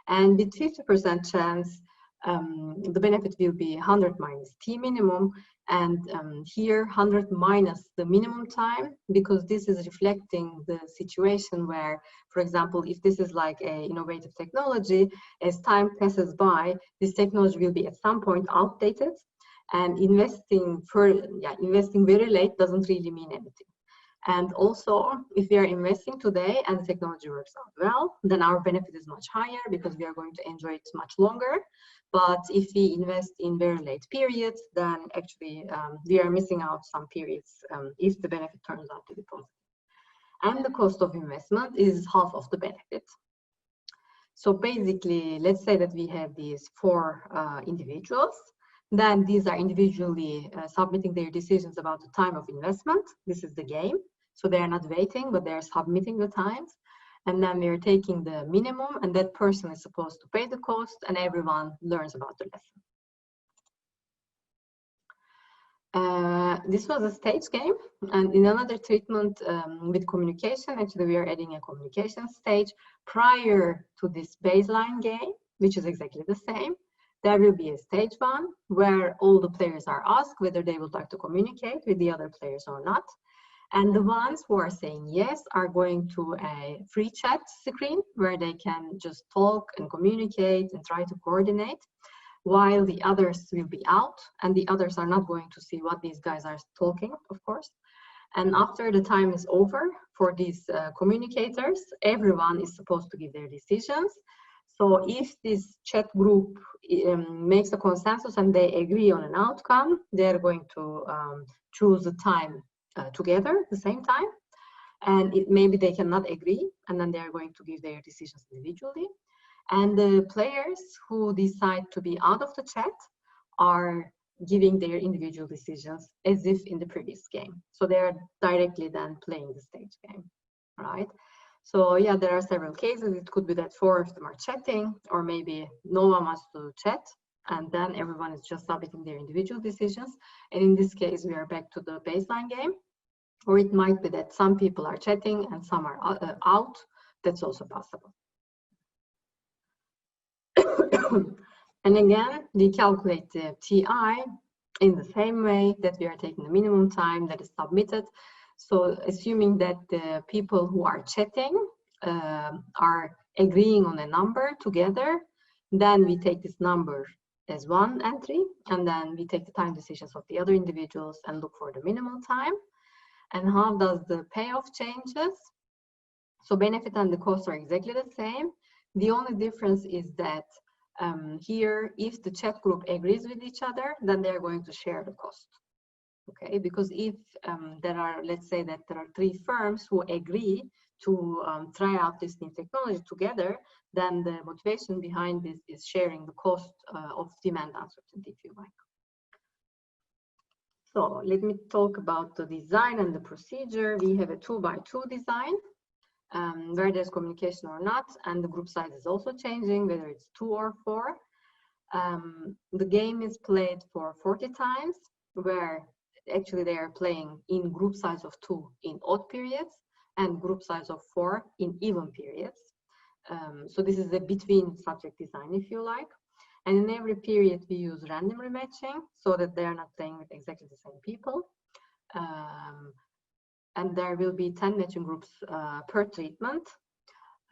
And with 50% chance, the benefit will be 100 minus T minimum. And here 100 minus the minimum time, because this is reflecting the situation where, for example, if this is like an innovative technology, as time passes by, this technology will be at some point outdated. And investing very late doesn't really mean anything. And also, if we are investing today and the technology works out well, then our benefit is much higher because we are going to enjoy it much longer. But if we invest in very late periods, then actually we are missing out some periods if the benefit turns out to be positive. And the cost of investment is half of the benefit. So basically, let's say that we have these 4 individuals. Then these are individually submitting their decisions about the time of investment. This is the game. So they are not waiting, but they are submitting the times. And then we are taking the minimum, and that person is supposed to pay the cost, and everyone learns about the lesson. This was a stage game. And in another treatment with communication, actually we are adding a communication stage prior to this baseline game, which is exactly the same. There will be a stage 1 where all the players are asked whether they would like to communicate with the other players or not. And the ones who are saying yes are going to a free chat screen where they can just talk and communicate and try to coordinate, while the others will be out, and the others are not going to see what these guys are talking, of course. And after the time is over for these communicators, everyone is supposed to give their decisions. So if this chat group makes a consensus and they agree on an outcome, they're going to choose the time together at the same time. And maybe they cannot agree, and then they're going to give their decisions individually. And the players who decide to be out of the chat are giving their individual decisions as if in the previous game. So they're directly then playing the stage game, right? So yeah, there are several cases. It could be that 4 of them are chatting, or maybe no one wants to chat, and then everyone is just submitting their individual decisions. And in this case, we are back to the baseline game. Or it might be that some people are chatting and some are out. That's also possible. And again, we calculate the TI in the same way that we are taking the minimum time that is submitted. So assuming that the people who are chatting are agreeing on a number together, then we take this number as one entry, and then we take the time decisions of the other individuals and look for the minimum time. And how does the payoff changes? So benefit and the cost are exactly the same. The only difference is that here, if the chat group agrees with each other, then they're going to share the cost. Okay, because if there are, let's say that there are 3 firms who agree to try out this new technology together, then the motivation behind this is sharing the cost of demand uncertainty, if you like. So let me talk about the design and the procedure. We have a 2x2 design where there's communication or not, and the group size is also changing, whether it's 2 or 4. The game is played for 40 times, where actually they are playing in group size of 2 in odd periods and group size of 4 in even periods. So this is a between subject design, if you like. And in every period, we use random rematching so that they are not playing with exactly the same people. And there will be 10 matching groups per treatment.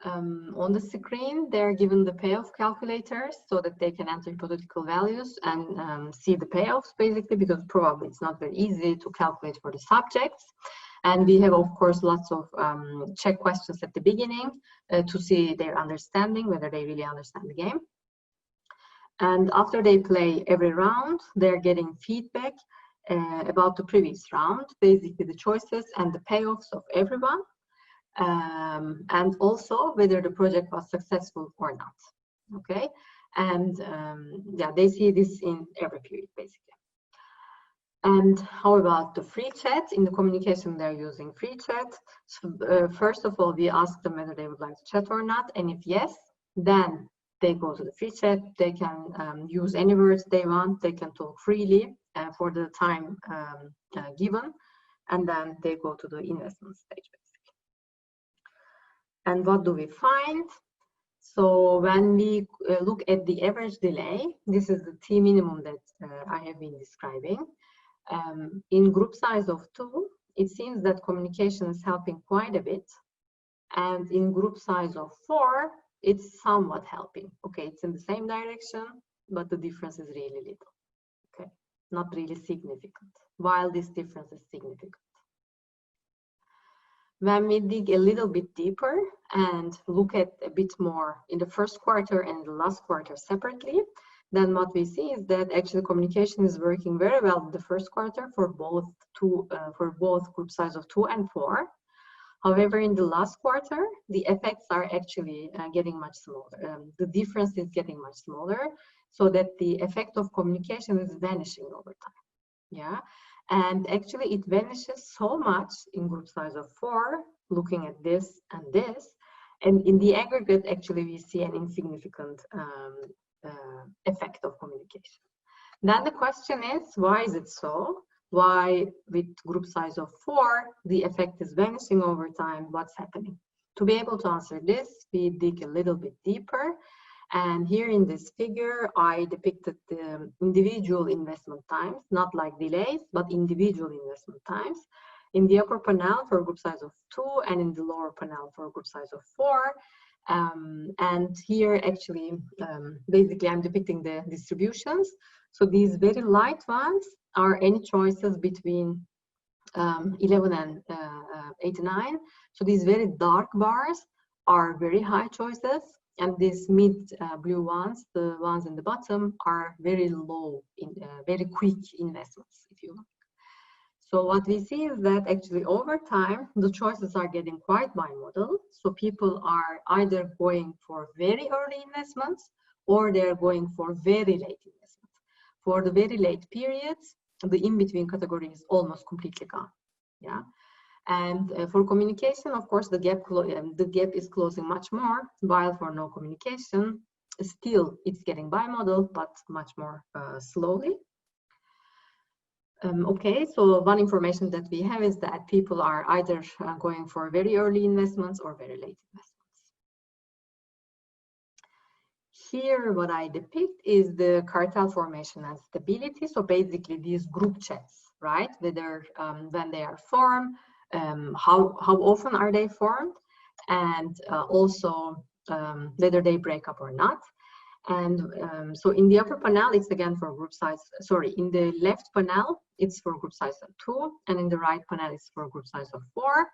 On the screen, they're given the payoff calculators so that they can enter hypothetical values and see the payoffs, basically, because probably it's not very easy to calculate for the subjects. And we have, of course, lots of check questions at the beginning to see their understanding, whether they really understand the game. And after they play every round, they're getting feedback about the previous round, basically the choices and the payoffs of everyone, and also whether the project was successful or not. Okay, and yeah, they see this in every period, basically. And how about the free chat? In the communication, they're using free chat. So, first of all, we ask them whether they would like to chat or not, and if yes, then they go to the free chat. They can use any words they want. They can talk freely for the time given, and then they go to the investment stage, basically. And what do we find? So when we look at the average delay, this is the T minimum that I have been describing. In group size of 2, it seems that communication is helping quite a bit. And in group size of 4, it's somewhat helping. Okay, it's in the same direction, but the difference is really little. Okay, not really significant, while this difference is significant. When we dig a little bit deeper and look at a bit more in the first quarter and the last quarter separately, then what we see is that actually communication is working very well in the first quarter for both group size of 2 and 4. However, in the last quarter, the effects are actually getting much smaller. The difference is getting much smaller, so that the effect of communication is vanishing over time. Yeah, and actually it vanishes so much in group size of 4, looking at this and this, and in the aggregate, actually we see an insignificant effect of communication. Then the question is, why is it so? Why, with group size of 4, the effect is vanishing over time? What's happening? To be able to answer this, we dig a little bit deeper. And here in this figure, I depicted the individual investment times, not like delays, but individual investment times. In the upper panel for group size of 2 and in the lower panel for group size of 4. And here actually, basically I'm depicting the distributions. So these very light ones are any choices between 11 and 89. So these very dark bars are very high choices. And these mid blue ones, the ones in the bottom, are very low, very quick investments, if you like. So what we see is that actually over time, the choices are getting quite bimodal. So people are either going for very early investments or they're going for very late investments. For the very late periods, the in-between category is almost completely gone. Yeah. And for communication, of course, the gap is closing much more, while for no communication, still it's getting bimodal, but much more slowly. Okay, so one information that we have is that people are either going for very early investments or very late investments. Here, what I depict is the cartel formation and stability. So basically these group chats, right? Whether when they are formed, how often are they formed, and also whether they break up or not. And so in the upper panel, it's again for group size, sorry, in the left panel, it's for group size of 2, and in the right panel, it's for group size of 4.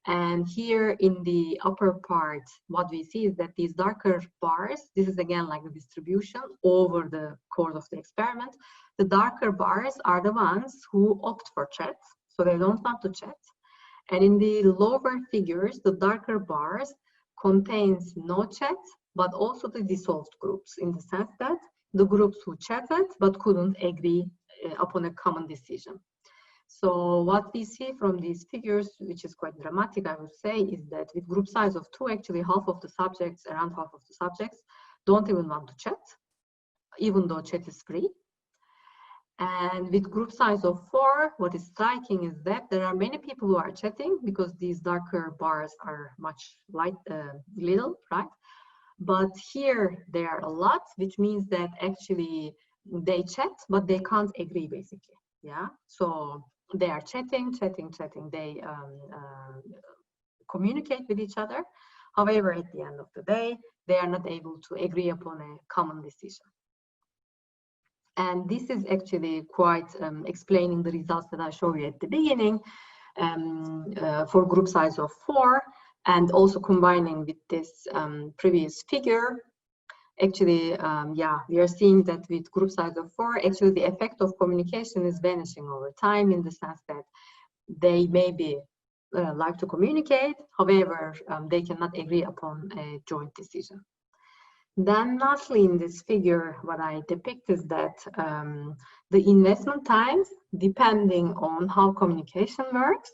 And here in the upper part, what we see is that these darker bars, this is again like the distribution over the course of the experiment. The darker bars are the ones who opt for chat, so they don't want to chat. And in the lower figures, the darker bars contains no chat, but also the dissolved groups, in the sense that the groups who chatted but couldn't agree upon a common decision. So what we see from these figures, which is quite dramatic, I would say, is that with group size of 2, actually half of the subjects, around half of the subjects, don't even want to chat, even though chat is free. And with group size of 4, what is striking is that there are many people who are chatting because these darker bars are much little, right? But here there are a lot, which means that actually they chat, but they can't agree basically. Yeah, so they are chatting. They communicate with each other. However, at the end of the day, they are not able to agree upon a common decision. And this is actually quite explaining the results that I showed you at the beginning for group size of 4. And also combining with this previous figure, actually, yeah, we are seeing that with group size of 4, actually the effect of communication is vanishing over time, in the sense that they maybe like to communicate, however, they cannot agree upon a joint decision. Then lastly, in this figure, what I depict is that the investment times, depending on how communication works.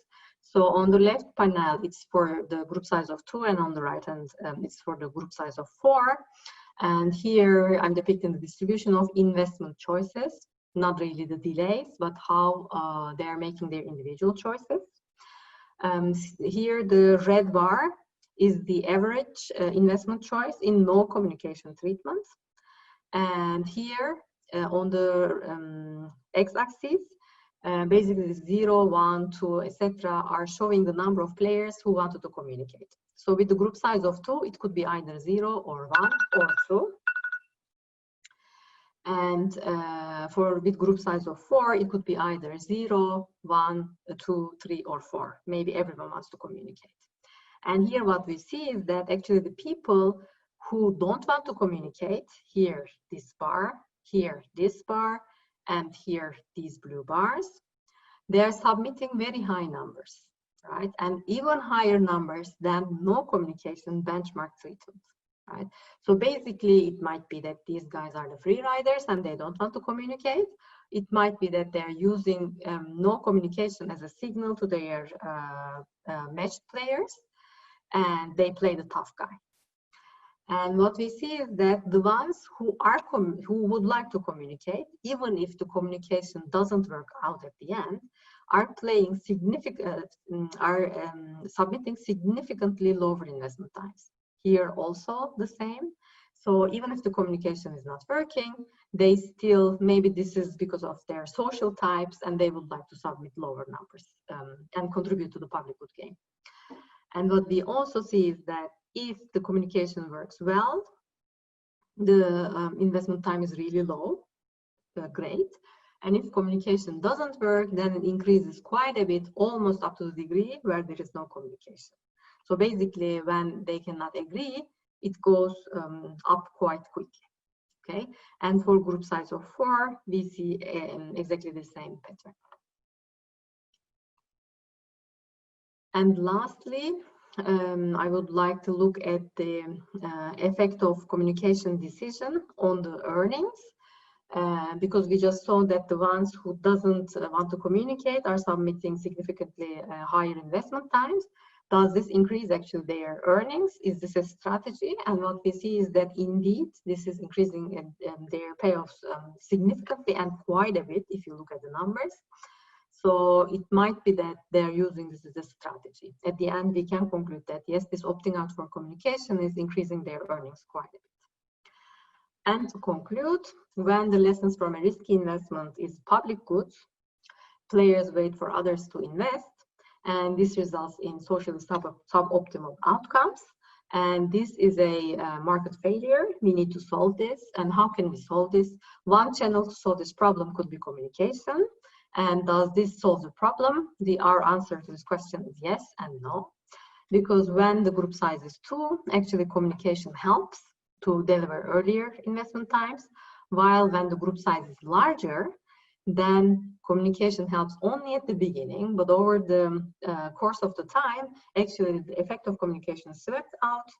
So on the left panel, it's for the group size of 2, and on the right hand, it's for the group size of 4. And here I'm depicting the distribution of investment choices, not really the delays, but how they are making their individual choices. Here, the red bar is the average investment choice in no communication treatment. And here on the x-axis, basically 0, 1, 2, etc. are showing the number of players who wanted to communicate. So with the group size of 2, it could be either 0 or 1 or 2. And with group size of 4, it could be either 0, 1, 2, 3, or 4. Maybe everyone wants to communicate. And here what we see is that actually the people who don't want to communicate, here this bar, here this bar, and here these blue bars, they are submitting very high numbers, right? And even higher numbers than no communication benchmark treatment, right? So basically it might be that these guys are the free riders and they don't want to communicate. It might be that they're using no communication as a signal to their matched players, and they play the tough guy. And what we see is that the ones who would like to communicate, even if the communication doesn't work out at the end, are playing submitting significantly lower investment times. Here also the same. So even if the communication is not working, they still, maybe this is because of their social types, and they would like to submit lower numbers and contribute to the public good game. And what we also see is that if the communication works well, the investment time is really low, great. And if communication doesn't work, then it increases quite a bit, almost up to the degree where there is no communication. So basically, when they cannot agree, it goes up quite quickly. Okay, and for group size of 4, we see exactly the same pattern. And lastly, I would like to look at the effect of communication decision on the earnings, because we just saw that the ones who doesn't want to communicate are submitting significantly higher investment times. Does this increase actually their earnings? Is this a strategy? And what we see is that indeed this is increasing their payoffs significantly and quite a bit if you look at the numbers. So it might be that they're using this as a strategy. At the end, we can conclude that yes, this opting out for communication is increasing their earnings quite a bit. And to conclude, when the lessons from a risky investment is public goods, players wait for others to invest, and this results in socially suboptimal outcomes. And this is a market failure. We need to solve this. And how can we solve this? One channel to solve this problem could be communication. And does this solve the problem? Our answer to this question is yes and no. Because when the group size is 2, actually communication helps to deliver earlier investment times, while when the group size is larger, then communication helps only at the beginning, but over the course of the time, actually the effect of communication is swept out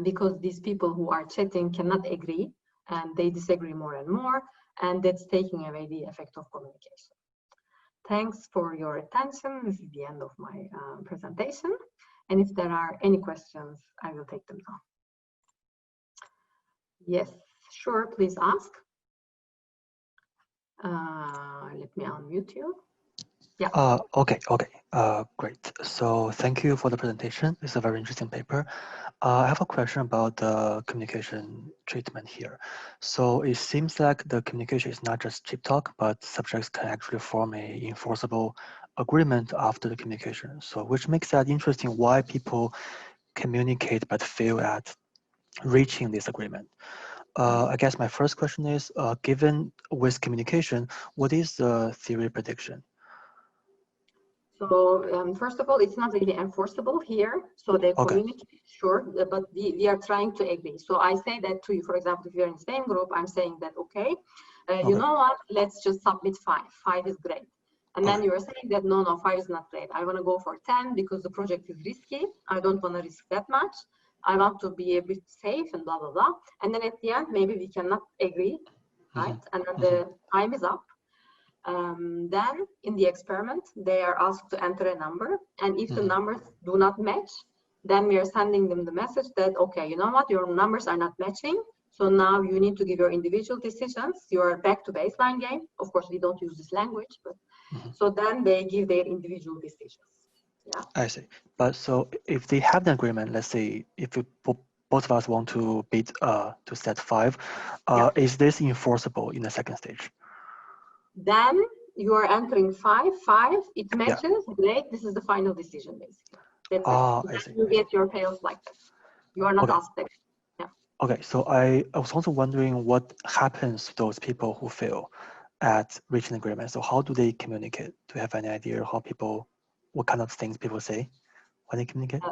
because these people who are chatting cannot agree and they disagree more and more, and that's taking away the effect of communication. Thanks for your attention. This is the end of my presentation. And if there are any questions, I will take them now. Yes, sure, please ask. Let me unmute you. Yeah. Okay. Great. So thank you for the presentation. It's a very interesting paper. I have a question about the communication treatment here. So it seems like the communication is not just cheap talk, but subjects can actually form a enforceable agreement after the communication. So which makes that interesting why people communicate but fail at reaching this agreement. I guess my first question is, given with communication, what is the theory prediction? So first of all, it's not really enforceable here. So they communicate, sure, but we are trying to agree. So I say that to you, for example, if you're in the same group, I'm saying that, okay, you know what, let's just submit 5. 5 is great. And then you are saying that, no, 5 is not great. I want to go for 10 because the project is risky. I don't want to risk that much. I want to be a bit safe and blah, blah, blah. And then at the end, maybe we cannot agree, right? And then the time is up. Then in the experiment, they are asked to enter a number. And if the numbers do not match, then we are sending them the message that, okay, you know what, your numbers are not matching. So now you need to give your individual decisions. You are back to baseline game. Of course, we don't use this language, but so then they give their individual decisions. Yeah. I see. But so if they have an agreement, let's say if both of us want to bid to set 5, is this enforceable in the second stage? Then you are entering 5, it matches, great, this is the final decision basically. That's it. I see. You get your payoff like that. You are not asked that. Yeah. Okay, so I was also wondering what happens to those people who fail at reaching agreement. So how do they communicate? Do you have any idea what kind of things people say when they communicate?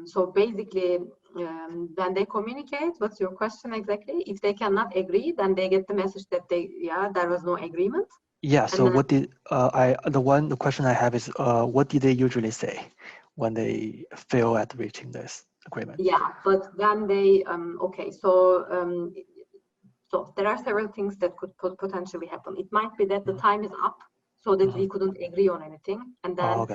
So basically, when they communicate, what's your question exactly? If they cannot agree, then they get the message that there was no agreement. Yeah. So what did the question I have is what did they usually say when they fail at reaching this agreement? Yeah, but then they okay. So so there are several things that could potentially happen. It might be that the time is up, so that we couldn't agree on anything, and then.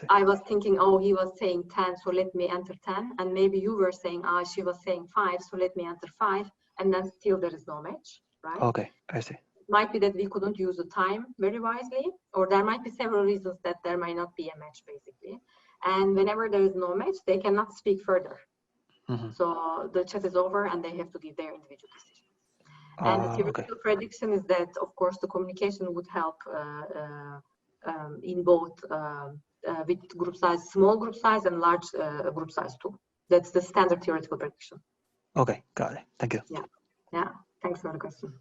I was thinking, oh, he was saying 10, so let me enter 10. And maybe you were saying, she was saying 5, so let me enter 5. And then still there is no match, right? Okay, I see. It might be that we couldn't use the time very wisely, or there might be several reasons that there might not be a match, basically. And whenever there is no match, they cannot speak further. So the chat is over and they have to give their individual decisions. And the theoretical prediction is that, of course, the communication would help in both with group size, small group size and large group size too. That's the standard theoretical prediction. Okay, got it. Thank you. Yeah. Thanks for the question.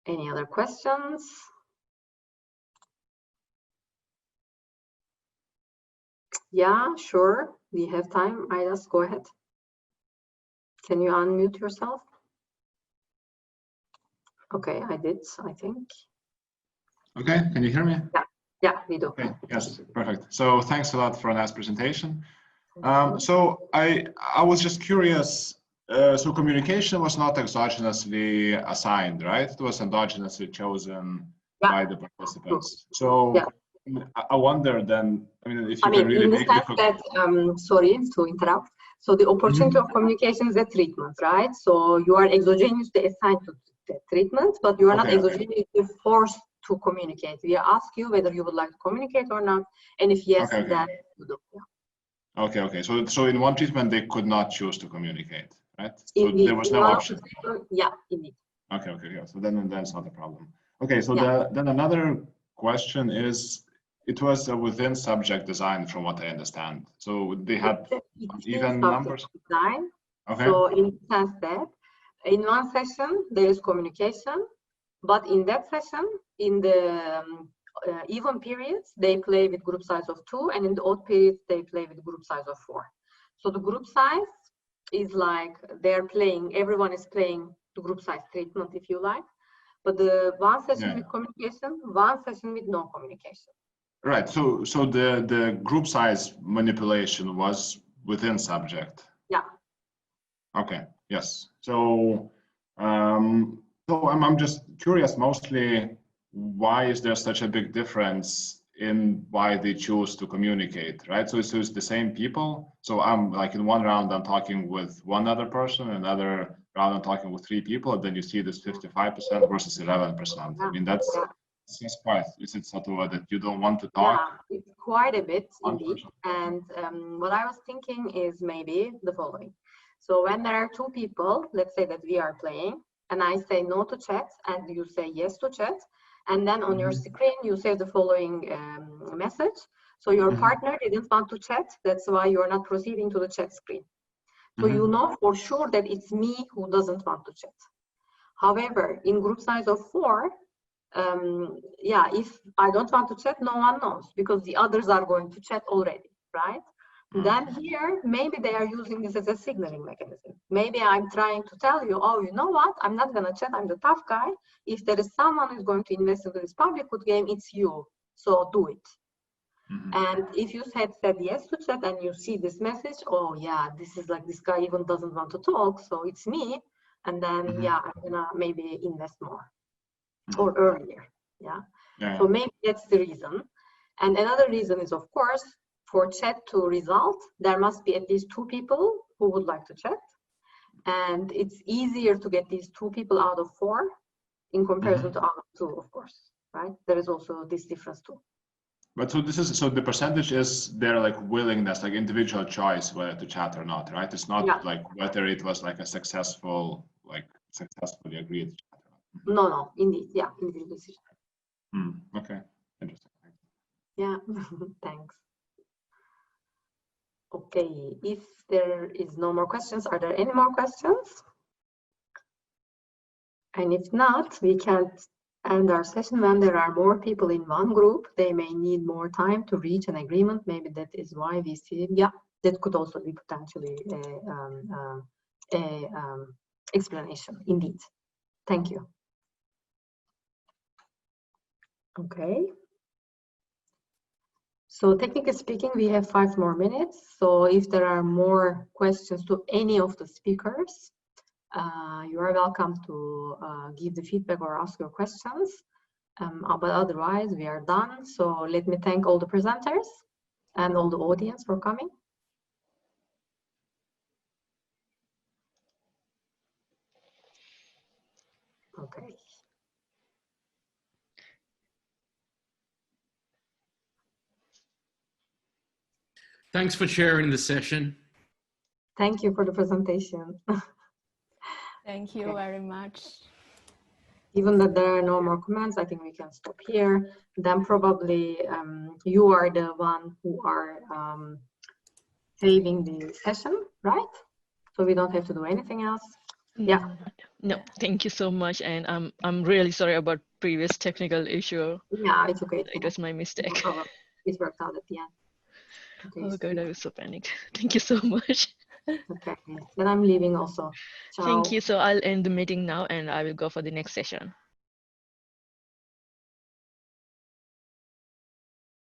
Any other questions? Yeah, sure. we have time. Idas, go ahead. Can you unmute yourself? Okay, I did, I think. Okay, can you hear me? Yeah, we do. Okay, yes, perfect. So thanks a lot for a nice presentation. So I was just curious, so communication was not exogenously assigned, right? It was endogenously chosen by the participants. So I wonder then, I mean, if you can really in the make sense that, sorry to interrupt. So the opportunity of communication is a treatment, right? So you are exogenously assigned to the treatment, but you are not exogenously forced to communicate. We ask you whether you would like to communicate or not, and if yes, then you do. Okay. So in one treatment, they could not choose to communicate, right? So Indeed. there was no option. Yeah, indeed. Okay. Yeah. So then that's not a problem. Okay. So then another question is, it was a within subject design, from what I understand. So they had even numbers. Design. Okay. So in the sense that in one session there is communication, but in that session, in the even periods, they play with group size of 2, and in the odd periods, they play with group size of 4. So the group size is like they're playing, everyone is playing the group size treatment, if you like, but the one session with communication, one session with no communication. Right. So the group size manipulation was within subject. Yeah. Okay. Yes. So I'm just curious mostly, why is there such a big difference in why they choose to communicate, right? So it's the same people. So I'm like, in one round, I'm talking with one other person, another round, I'm talking with 3 people, and then you see this 55% versus 11%. I mean, that's quite, is it sort of that you don't want to talk? Yeah, it's quite a bit indeed. And what I was thinking is maybe the following. So when there are 2 people, let's say that we are playing, and I say no to chat, and you say yes to chat, and then on your screen you say the following message. So your partner didn't want to chat, that's why you're not proceeding to the chat screen. So you know for sure that it's me who doesn't want to chat. However, in group size of 4, if I don't want to chat, no one knows, because the others are going to chat already, right? Then here, maybe they are using this as a signaling mechanism. Maybe I'm trying to tell you, oh, you know what? I'm not going to chat. I'm the tough guy. If there is someone who's going to invest into this public good game, it's you. So do it. And if you said yes to chat and you see this message, oh, yeah, this is like this guy even doesn't want to talk. So it's me. And then, I'm going to maybe invest more or earlier. So maybe that's the reason. And another reason is, of course, for chat to result, there must be at least 2 people who would like to chat. And it's easier to get these 2 people out of 4 in comparison to out of 2, of course, right? There is also this difference too. But so the percentage is their like willingness, like individual choice, whether to chat or not, right? It's not like whether it was like a successfully agreed chat. No, indeed, individual decision. Okay, interesting. Yeah, thanks. Okay, if there is no more questions, are there any more questions? And if not, we can end our session. When there are more people in one group, they may need more time to reach an agreement. Maybe that is why we see, that could also be potentially a explanation, indeed. Thank you. Okay. So technically speaking, we have 5 more minutes. So if there are more questions to any of the speakers, you are welcome to give the feedback or ask your questions. But otherwise, we are done. So let me thank all the presenters and all the audience for coming. Okay. Thanks for sharing the session. Thank you for the presentation. Thank you very much. Given that there are no more comments, I think we can stop here. Then probably you are the one who are saving the session, right? So we don't have to do anything else. No, thank you so much, and I'm really sorry about previous technical issue. Yeah, it's okay. It was my mistake. No problem. It worked out at the end. Oh God, I was so panicked. Thank you so much. Okay, then I'm leaving also. Ciao. Thank you. So I'll end the meeting now and I will go for the next session.